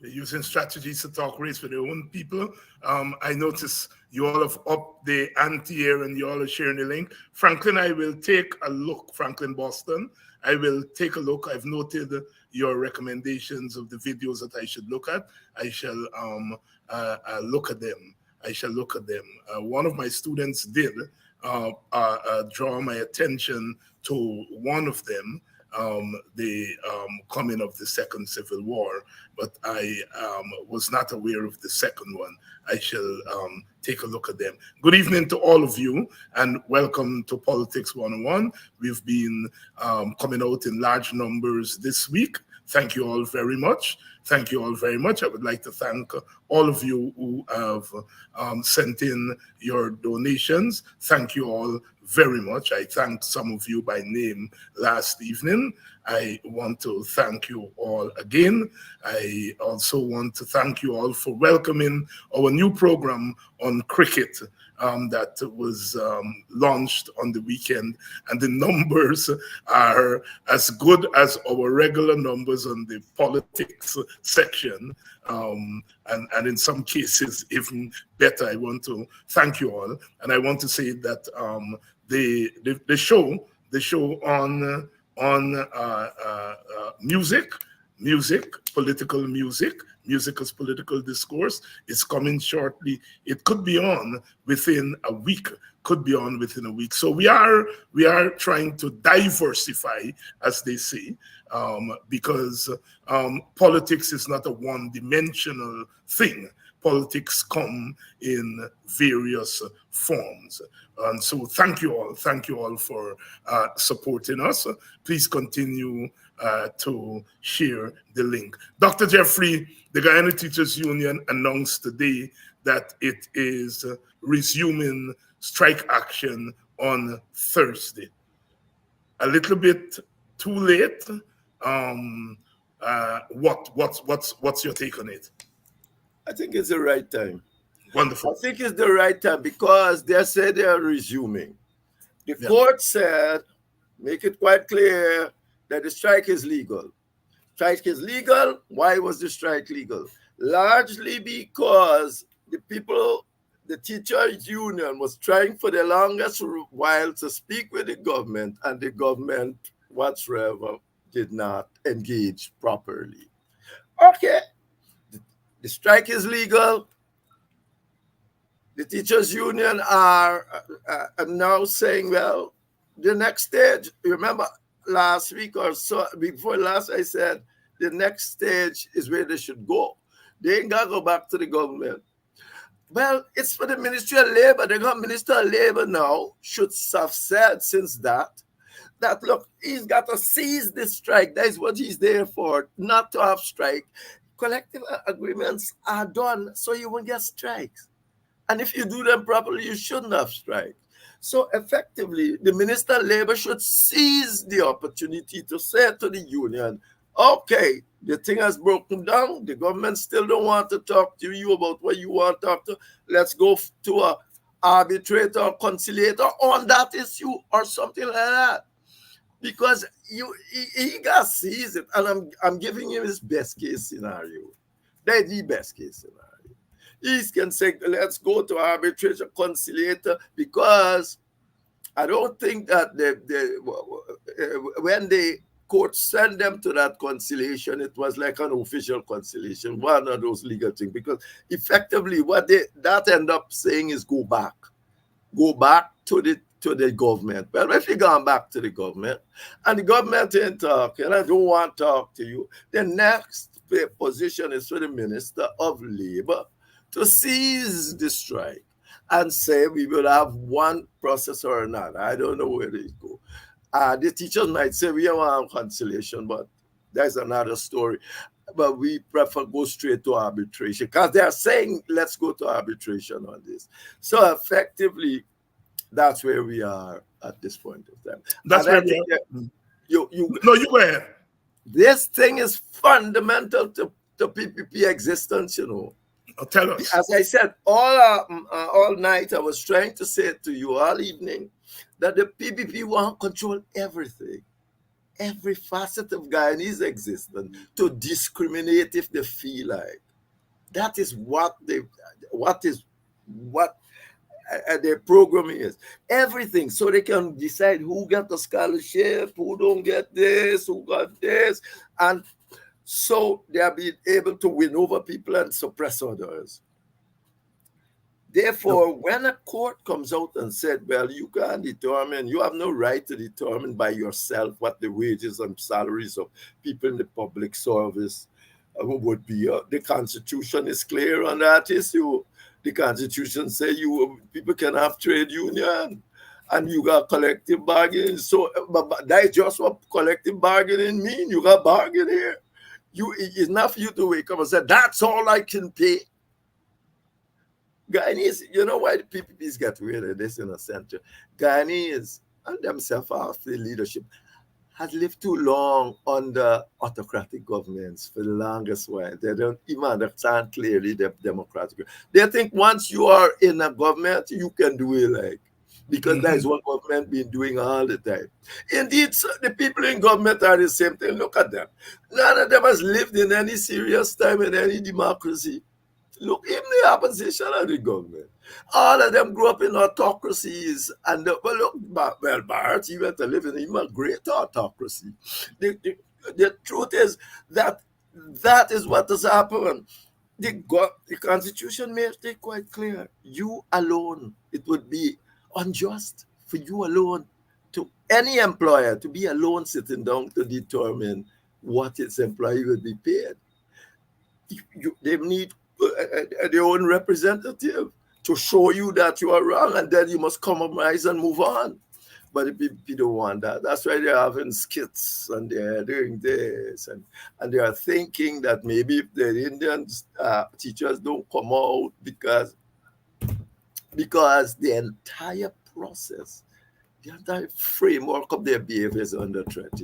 They're using strategies to talk race with their own people. I notice you all have upped the ante here and you all are sharing the link. Franklin, I will take a look. Franklin Boston, I will take a look. I've noted your recommendations of the videos that I should look at. I shall look at them. I shall look at them. One of my students did draw my attention to one of them, the coming of the Second Civil War, but I was not aware of the second one. I shall take a look at them. Good evening to all of you, and welcome to Politics 101. We've been coming out in large numbers this week. Thank you all very much. Thank you all very much. I would like to thank all of you who have sent in your donations. Thank you all very much. I thanked some of you by name last evening. I want to thank you all again. I also want to thank you all for welcoming our new program on cricket that was launched on the weekend, and the numbers are as good as our regular numbers on the politics section, and in some cases even better. I want to thank you all, and I want to say that the show on music, political music as political discourse is coming shortly. It could be on within a week. So we are trying to diversify, as they say, because politics is not a one-dimensional thing. Politics come in various forms. And so thank you all for supporting us. Please continue to share the link. Dr. Jeffrey, the Guyana Teachers Union announced today that it is resuming strike action on Thursday. A little bit too late. What's your take on it? I think it's the right time. Wonderful. I think it's the right time because they said they are resuming. The court said, make it quite clear that the strike is legal. Strike is legal. Why was the strike legal? Largely because the teachers union was trying for the longest while to speak with the government, and the government whatsoever did not engage properly. Okay, the strike is legal. The teachers union are now saying, well, the next stage, remember last week or so, before last, I said the next stage is where they should go. They ain't got to go back to the government. Well, it's for the Ministry of Labor. The Minister of Labor now should have said since that, look, he's got to seize this strike. That is what he's there for, not to have strike. Collective agreements are done so you won't get strikes. And if you do them properly, you shouldn't have strikes. So effectively, the Minister of Labor should seize the opportunity to say to the union, okay, the thing has broken down. The government still don't want to talk to you about what you want to talk to. Let's go to an arbitrator or conciliator on that issue or something like that. Because he got to seize it. And I'm giving him his best case scenario. That's the best case scenario. He can say, let's go to arbitration conciliator, because I don't think that when the court sent them to that conciliation, it was like an official conciliation, one of those legal things, because effectively what that end up saying is go back. go back to the government. Well, if you gone back to the government and the government ain't talking, I don't want to talk to you, the next position is for the Minister of Labor to seize the strike and say we will have one process or another. I don't know where they go. The teachers might say we don't want conciliation, but that's another story. But we prefer go straight to arbitration because they're saying let's go to arbitration on this. So effectively, that's where we are at this point of time. That's and where I think we are. no, you go ahead. This thing is fundamental to PPP existence, you know. Tell us. As I said, all night I was trying to say to you all evening that the PPP want to control everything, every facet of Guyanese existence, to discriminate if they feel like. That is what their program is. Everything, so they can decide who got the scholarship, who don't get this, who got this, and so they are being able to win over people and suppress others. Therefore, when a court comes out and said, well, you can't determine, you have no right to determine by yourself what the wages and salaries of people in the public service would be. The Constitution is clear on that issue. The Constitution says people can have trade union and you got collective bargaining. So but that is just what collective bargaining means. You got bargain here. It's not for you to wake up and say, that's all I can pay. Guyanese, you know why the PPPs get rid of this in a center? Guyanese and themselves after the leadership has lived too long under autocratic governments for the longest while. They don't even understand clearly the democratic. They think once you are in a government, you can do it like, because that is what government been doing all the time. Indeed, the people in government are the same thing. Look at them. None of them has lived in any serious time in any democracy. Look, even the opposition of the government, all of them grew up in autocracies. And well, look, Bart, he went to live in even a great autocracy. The truth is that is what has happened. The Constitution makes it quite clear. You alone, it would be unjust for you alone, to any employer, to be alone sitting down to determine what its employee would be paid. They need their own representative to show you that you are wrong, and then you must compromise and move on. But the people don't want that. That's why they're having skits and they're doing this, and they are thinking that maybe if the Indian teachers don't come out because the entire process, the entire framework of their behavior is under threat.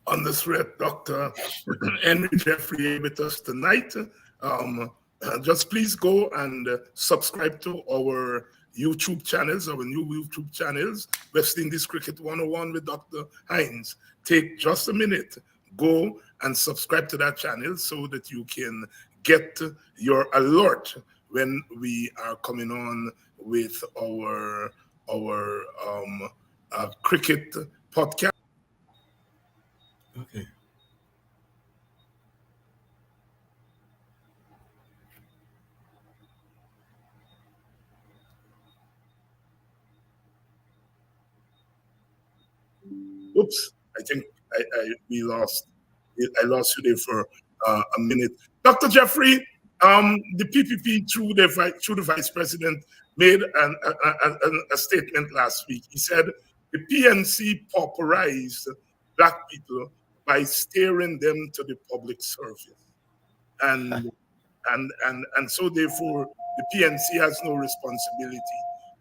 On the threat, Dr. Henry Jeffrey with us tonight. Just please go and subscribe to our YouTube channels, our new YouTube channels, West Indies Cricket 101 with Dr. Hinds. Take just a minute, go and subscribe to that channel so that you can get your alert when we are coming on with our cricket podcast. Okay. Oops, I think I lost you there for a minute. Dr. Jeffrey, the PPP through the vice president made a statement last week. He said the PNC pauperized Black people by steering them to the public service, and so therefore the PNC has no responsibility.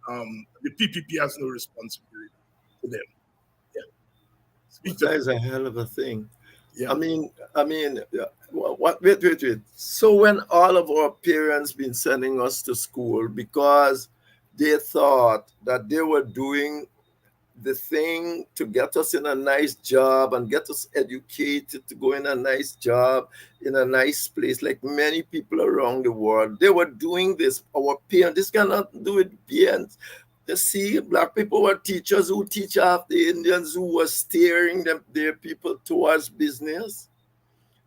The PPP has no responsibility to them. That is a hell of a thing. Yeah. I mean, wait. So when all of our parents been sending us to school because they thought that they were doing the thing to get us in a nice job and get us educated to go in a nice job in a nice place, like many people around the world, they were doing this. Our parents, this cannot do it. Parents. You see, Black people were teachers who teach off the Indians who were steering their people towards business.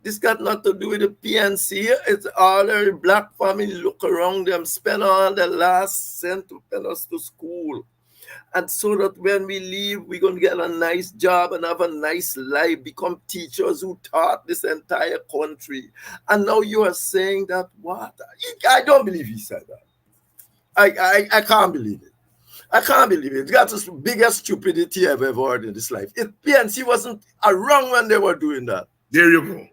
This got nothing to do with the PNC. It's all the black family look around them, spend all the last cent to send us to school. And so that when we leave, we're going to get a nice job and have a nice life, become teachers who taught this entire country. And now you are saying that, what? I don't believe he said that. I can't believe it. I can't believe it. That's the biggest stupidity I've ever heard in this life. PNC wasn't around when they were doing that. There you go.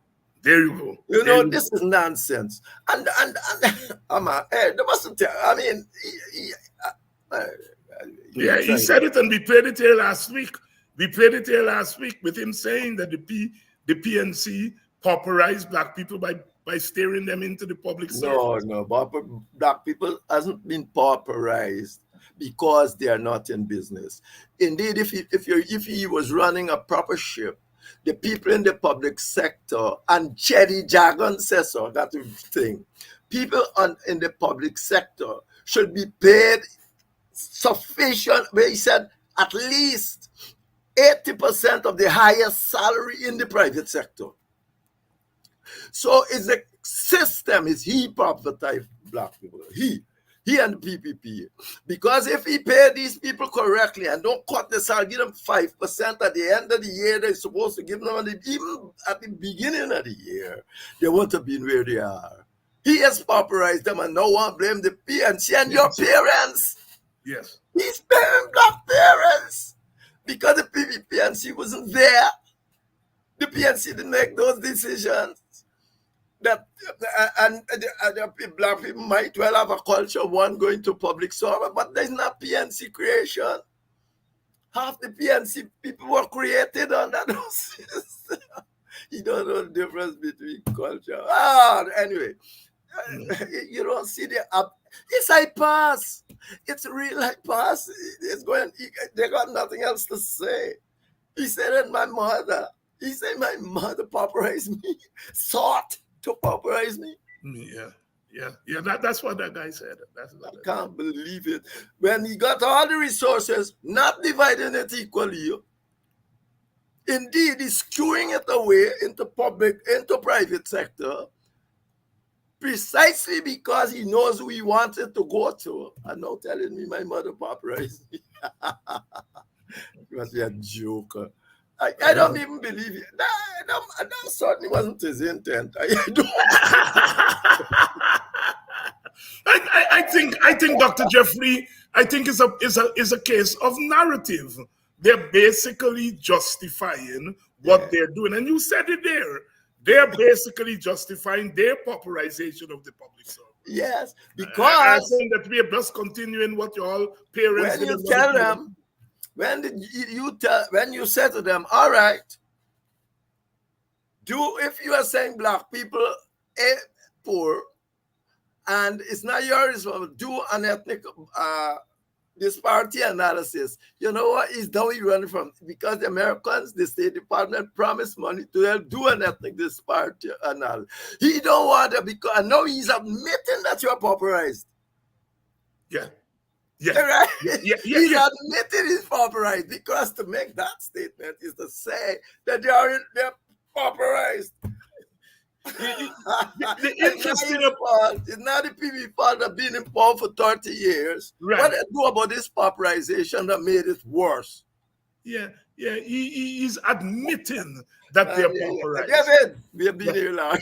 There you go. You know, this is nonsense. And they mustn't tell. I mean, he said it, and we played it here last week. We played it here last week with him saying that the PNC pauperized black people by steering them into the public service. No, black people hasn't been pauperized because they are not in business. Indeed, if he was running a proper ship, the people in the public sector, and Jerry Jagan says so, that's the thing. People in the public sector should be paid sufficient, where he said at least 80% of the highest salary in the private sector. So it's a system, is he profitize black people. He and the PPP. Because if he pay these people correctly and don't cut the salary, give them 5% at the end of the year, they're supposed to give them, even at the beginning of the year, they wouldn't have been where they are. He has pauperized them, and no one blame the PNC and your parents. Yes. He's paying black parents because the PNC wasn't there. The PNC didn't make those decisions. And the black people might well have a culture of one going to public service, but there's not PNC creation. Half the PNC people were created under those systems. You don't know the difference between culture. Anyway, you don't see the up. It's I pass. It's real I pass. It's going. They got nothing else to say. He said that my mother pauperized me, sought to pauperize me. Yeah. That's what that guy said. I can't believe it. When he got all the resources, not dividing it equally. Indeed, he's skewing it away into private sector, precisely because he knows who he wants it to go to. And now telling me my mother pauperized me. He must be a joker. I don't even believe it. That certainly wasn't his intent. I think Dr. Jeffrey, I think is a case of narrative. They're basically justifying what they're doing, and you said it there. They're basically justifying their pauperization of the public service. Yes, because I think that we are just continuing what your parents. When you tell them. When you say to them, all right, if you are saying black people poor, and it's not your responsibility, do an ethnic disparity analysis. You know what? It's down you running from, because the Americans, the State Department promised money to help do an ethnic disparity analysis. He don't want it because I know he's admitting that you're pauperized. Yeah. Right? He's admitted he's pauperized, because to make that statement is to say that they're pauperized. The interesting it's not the PPP fault of being in power for 30 years. Right. What they do about this pauperization that made it worse? Yeah. He's admitting that they're pauperized. David, we have been here long.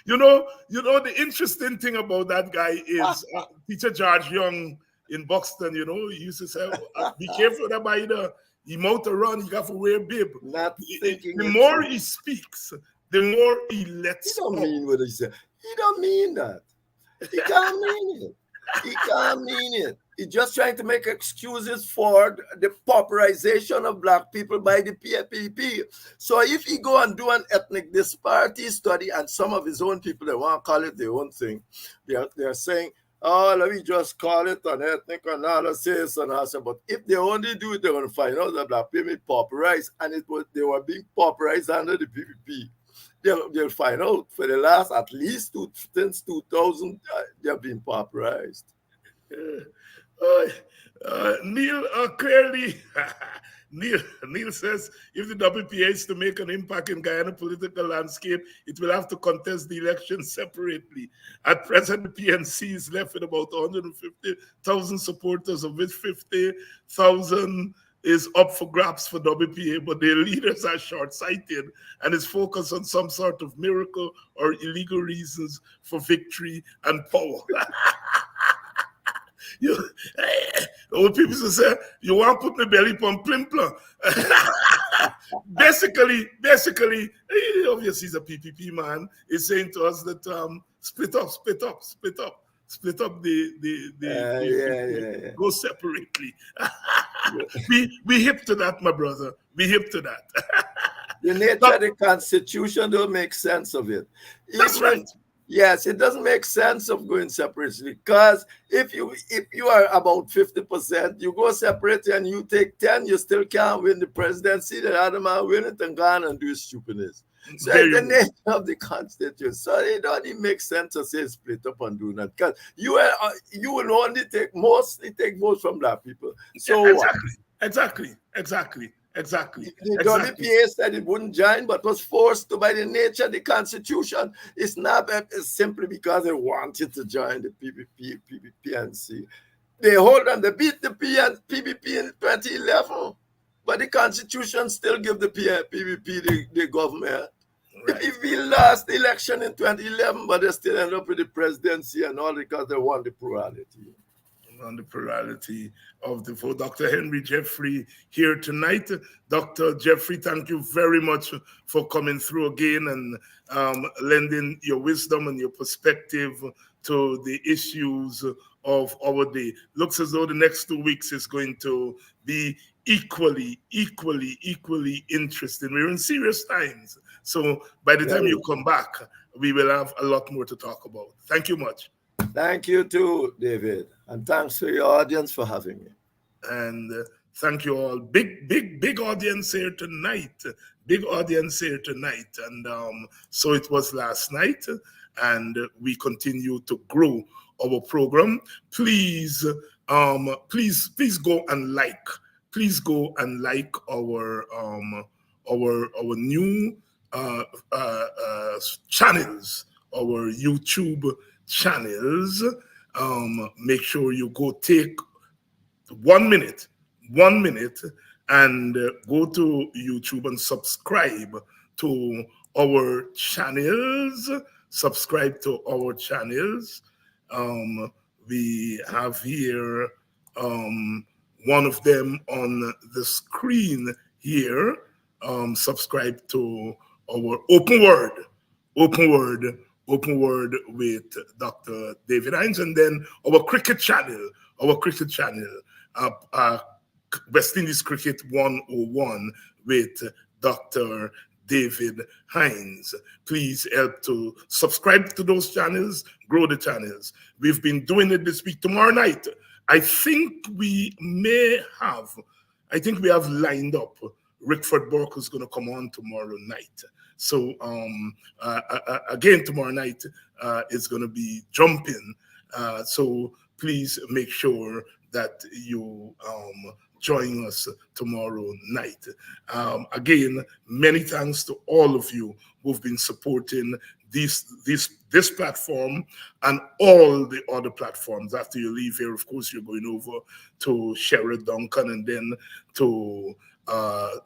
You know, the interesting thing about that guy is Teacher George Young in Buxton, he used to say, be careful that by the mouth to run, you got to wear bib. The more he speaks, the more he lets He don't mean what he said. He don't mean that. He can't mean it. He can't mean it. He's just trying to make excuses for the pauperization of black people by the PPP. So if he go and do an ethnic disparity study, and some of his own people, they want to call it their own thing, they're saying, oh, let me just call it an ethnic analysis and also. But if they only do it, they're going to find out that black people pauperized, and they were being pauperized under the PPP. They'll find out for the last at least since 2000, they've been pauperized. Neil clearly, Neil says if the WPA is to make an impact in Guyana political landscape, it will have to contest the election separately. At present, the PNC is left with about 150,000 supporters, of which 50,000 is up for grabs for WPA, but their leaders are short-sighted and is focused on some sort of miracle or illegal reasons for victory and power. You, old people say, you want to put my belly pump plim plum. basically, obviously he's a PPP man. He's saying to us that split up the go separately. we hip to that, my brother. We hip to that. The nature of the Constitution don't make sense of it. That's right. Yes, it doesn't make sense of going separately, because if you are about 50%, you go separate and you take 10, you still can't win the presidency. The other man win it and go on and do stupidness. So it's the nature of the Constitution. So it don't even make sense to say split up and do that, because you will only mostly take votes from black people. So exactly. The WPA said it wouldn't join, but was forced to by the nature of the Constitution. It's not simply because they wanted to join the PPP. They hold them. They beat the PPP in 2011, but the Constitution still give the PPP the government. Right. If we lost the election in 2011, but they still end up with the presidency and all because they want the plurality. On the plurality of the vote. Dr. Henry Jeffrey here tonight. Dr. Jeffrey, thank you very much for coming through again and lending your wisdom and your perspective to the issues of our day. Looks as though the next 2 weeks is going to be equally interesting. We're in serious times. So by the time you come back, we will have a lot more to talk about. Thank you much. Thank you too, David. And thanks to your audience for having me. And thank you all. Big audience here tonight. Big audience here tonight. And so it was last night. And we continue to grow our program. Please go and like. Please go and like our new channels, our YouTube channels. Make sure you go take 1 minute and go to YouTube and subscribe to our channels. We have here one of them on the screen here. Subscribe to our Open Word with Dr. David Hinds, and then our cricket channel, West Indies Cricket 101 with Dr. David Hinds. Please help to subscribe to those channels, grow the channels. We've been doing it this week. Tomorrow night, I think we have lined up Rickford Burke, who's going to come on tomorrow night. So again, tomorrow night is going to be jumping. So please make sure that you join us tomorrow night. Again, many thanks to all of you who've been supporting this platform and all the other platforms. After you leave here, of course, you're going over to Sherrod Duncan and then to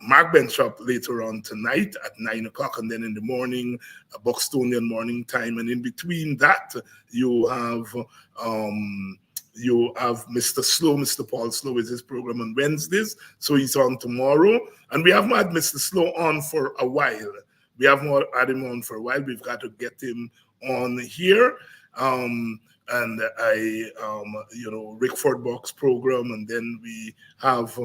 Mark Benchop later on tonight at 9 o'clock, and then in the morning, Buxtonian morning time, and in between that, you have Mr. Paul Slow is his program on Wednesdays, so he's on tomorrow, and we haven't had Mr. Slow on for a while. We've got to get him on here, and Rickford Box program, and then we have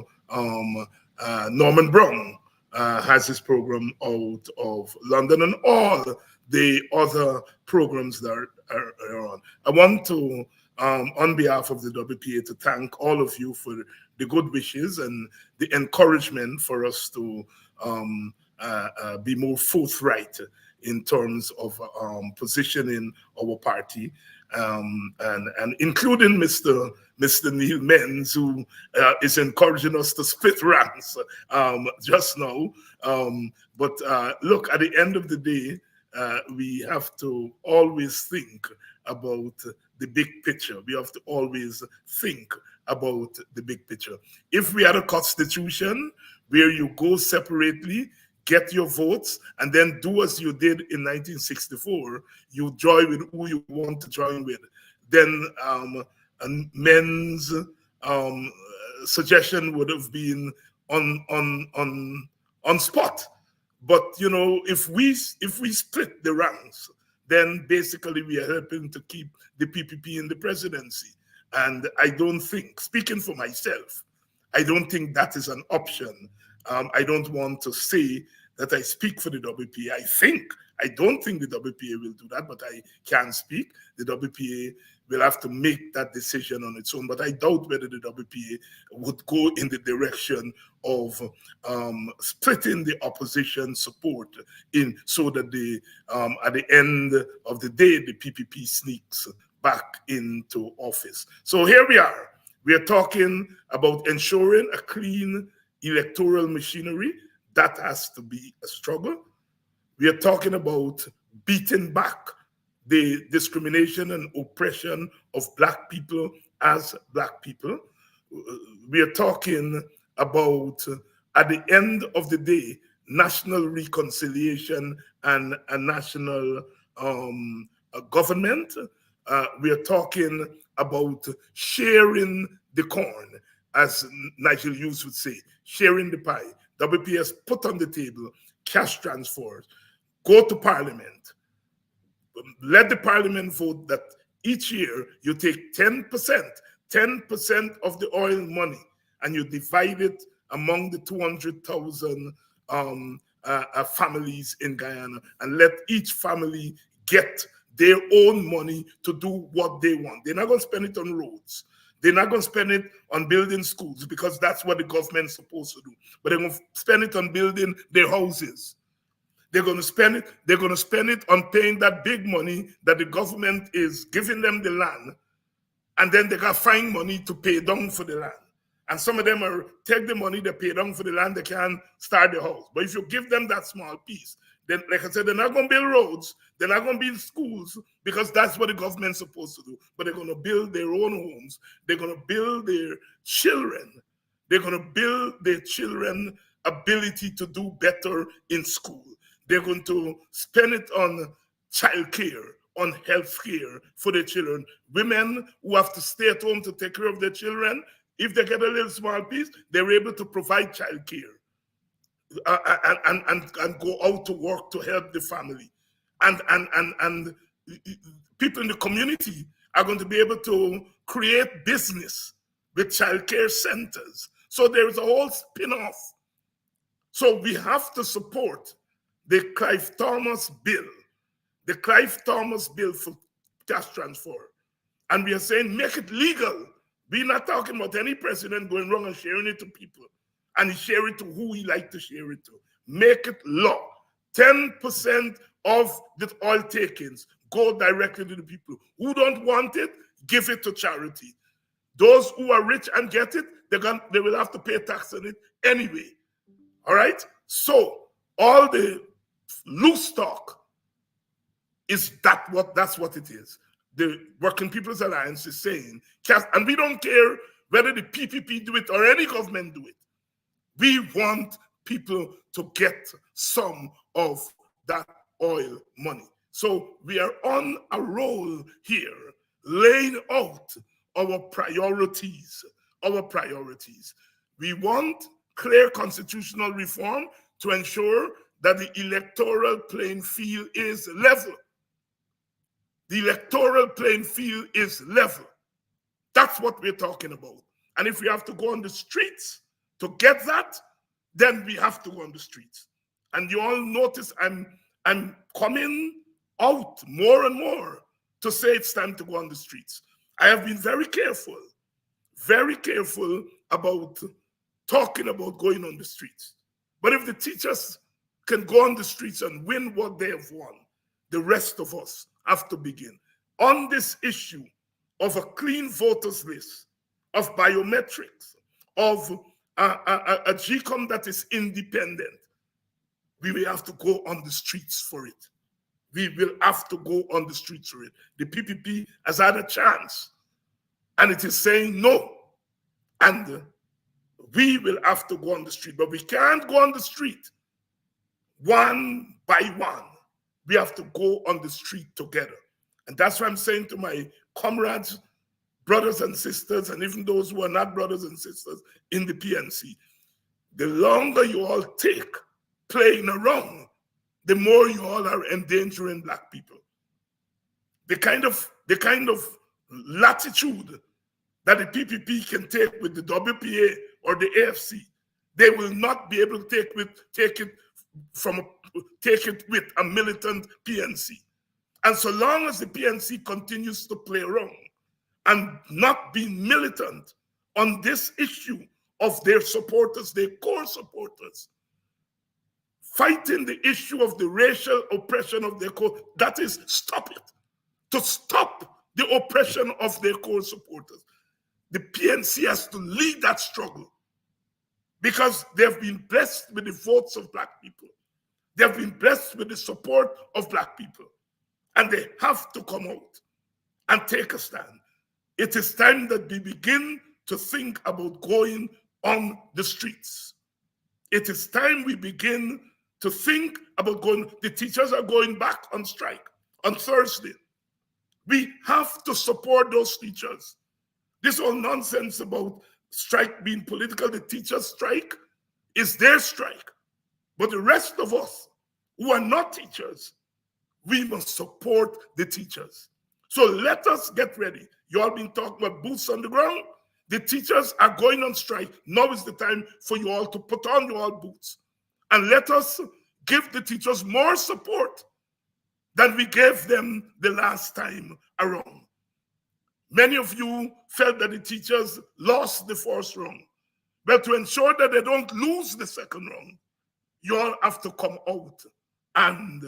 Norman Brown has his program out of London, and all the other programs that are on. I want to, on behalf of the WPA, to thank all of you for the good wishes and the encouragement for us to be more forthright in terms of positioning our party, and including Mr. Neil Menz, who is encouraging us to split ranks just now. But look, at the end of the day, we have to always think about the big picture. We have to always think about the big picture. If we had a constitution where you go separately, get your votes, and then do as you did in 1964, you join with who you want to join with, then Men's suggestion would have been on spot. But you know, if we split the ranks, then basically we are helping to keep the PPP in the presidency. And I don't think, speaking for myself, I don't think that is an option. I don't want to say that I speak for the WPA. I don't think the WPA will do that, but I can speak. The WPA will have to make that decision on its own. But I doubt whether the WPA would go in the direction of splitting the opposition support in, so that at the end of the day, the PPP sneaks back into office. So here we are. We are talking about ensuring a clean electoral machinery. That has to be a struggle. We are talking about beating back the discrimination and oppression of Black people as Black people. We are talking about, at the end of the day, national reconciliation and a national government. We are talking about sharing the corn, as Nigel Hughes would say, sharing the pie. WPS put on the table cash transfers, go to Parliament, let the Parliament vote that each year you take 10% of the oil money and you divide it among the 200,000 families in Guyana, and let each family get their own money to do what they want. They're not going to spend it on roads. They're not going to spend it on building schools, because that's what the government's supposed to do. But they're going to spend it on building their houses. They're going to spend it on paying that big money that the government is giving them the land, and then they got to find money to pay down for the land. And some of them are take the money they pay down for the land, they can start the house. But if you give them that small piece, then, like I said, they're not going to build roads, they're not going to build schools, because that's what the government's supposed to do. But they're going to build their own homes. They're going to build their children. They're going to build their children ability to do better in school. They're going to spend it on childcare, on health care for their children. Women who have to stay at home to take care of their children, if they get a little small piece, they're able to provide childcare. And go out to work to help the family. And people in the community are going to be able to create business with childcare centers. So there is a whole spin-off. So we have to support the Clive Thomas bill, for cash transfer. And we are saying make it legal. We're not talking about any president going wrong and sharing it to people. And he share it to who he like to share it to. Make it law. 10% of the oil takings go directly to the people. Who don't want it, give it to charity. Those who are rich and get it, they will have to pay tax on it anyway. All right? So all the loose talk that's what it is. The Working People's Alliance is saying, and we don't care whether the PPP do it or any government do it. We want people to get some of that oil money. So we are on a roll here, laying out our priorities. We want clear constitutional reform to ensure that the electoral playing field is level. The electoral playing field is level. That's what we're talking about. And if we have to go on the streets to get that, then we have to go on the streets. And you all notice I'm coming out more and more to say it's time to go on the streets. I have been very careful about talking about going on the streets. But if the teachers can go on the streets and win what they have won, the rest of us have to begin. On this issue of a clean voters list, of biometrics, of a GCOM that is independent, we will have to go on the streets for it. We will have to go on the streets for it. The PPP has had a chance, and it is saying no. And we will have to go on the street, but we can't go on the street one by one. We have to go on the street together. And that's what I'm saying to my comrades, brothers and sisters, and even those who are not brothers and sisters in the PNC. The longer you all take playing around, the more you all are endangering Black people. The kind of latitude that the PPP can take with the WPA or the AFC, they will not be able to take it with a militant PNC. And so long as the PNC continues to play around and not be militant on this issue of their supporters, their core supporters, fighting the issue of the racial oppression of their core, that is, stop it. To stop the oppression of their core supporters, the PNC has to lead that struggle, because they've been blessed with the votes of Black people. They've been blessed with the support of Black people. And they have to come out and take a stand. It is time that we begin to think about going on the streets. It is time we begin to think about going. The teachers are going back on strike on Thursday. We have to support those teachers. This whole nonsense about strike being political, the teachers' strike is their strike. But the rest of us who are not teachers, we must support the teachers. So let us get ready. You all been talking about boots on the ground. The teachers are going on strike. Now is the time for you all to put on your all boots. And let us give the teachers more support than we gave them the last time around. Many of you felt that the teachers lost the first round. But to ensure that they don't lose the second round, you all have to come out and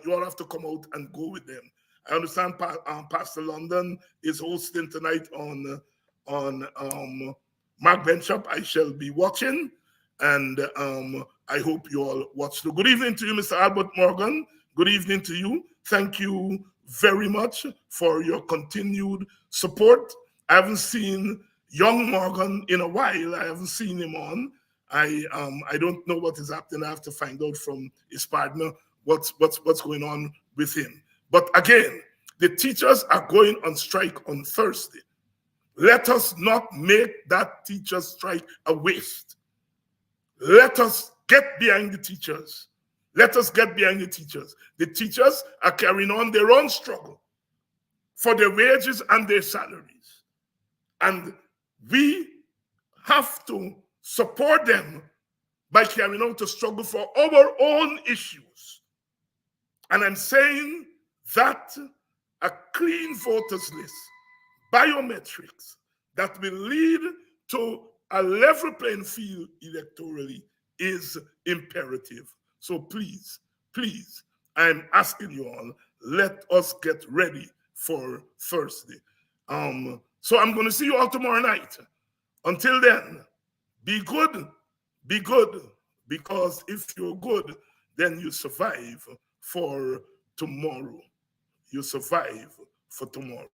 you all have to come out and go with them. I understand Pastor London is hosting tonight on Mark Bishop. I shall be watching, and I hope you all watch. So good evening to you, Mr. Albert Morgan. Good evening to you. Thank you very much for your continued support. I haven't seen young Morgan in a while. I haven't seen him on. I don't know what is happening. I have to find out from his partner what's going on with him. But again, the teachers are going on strike on Thursday. Let us not make that teacher strike a waste. Let us get behind the teachers. Let us get behind the teachers. The teachers are carrying on their own struggle for their wages and their salaries. And we have to support them by carrying out a struggle for our own issues. And I'm saying that a clean voters list, biometrics, that will lead to a level playing field electorally is imperative. So please, please, I'm asking you all, let us get ready for Thursday. So I'm going to see you all tomorrow night. Until then, be good, because if you're good, then you survive for tomorrow. You survive for tomorrow.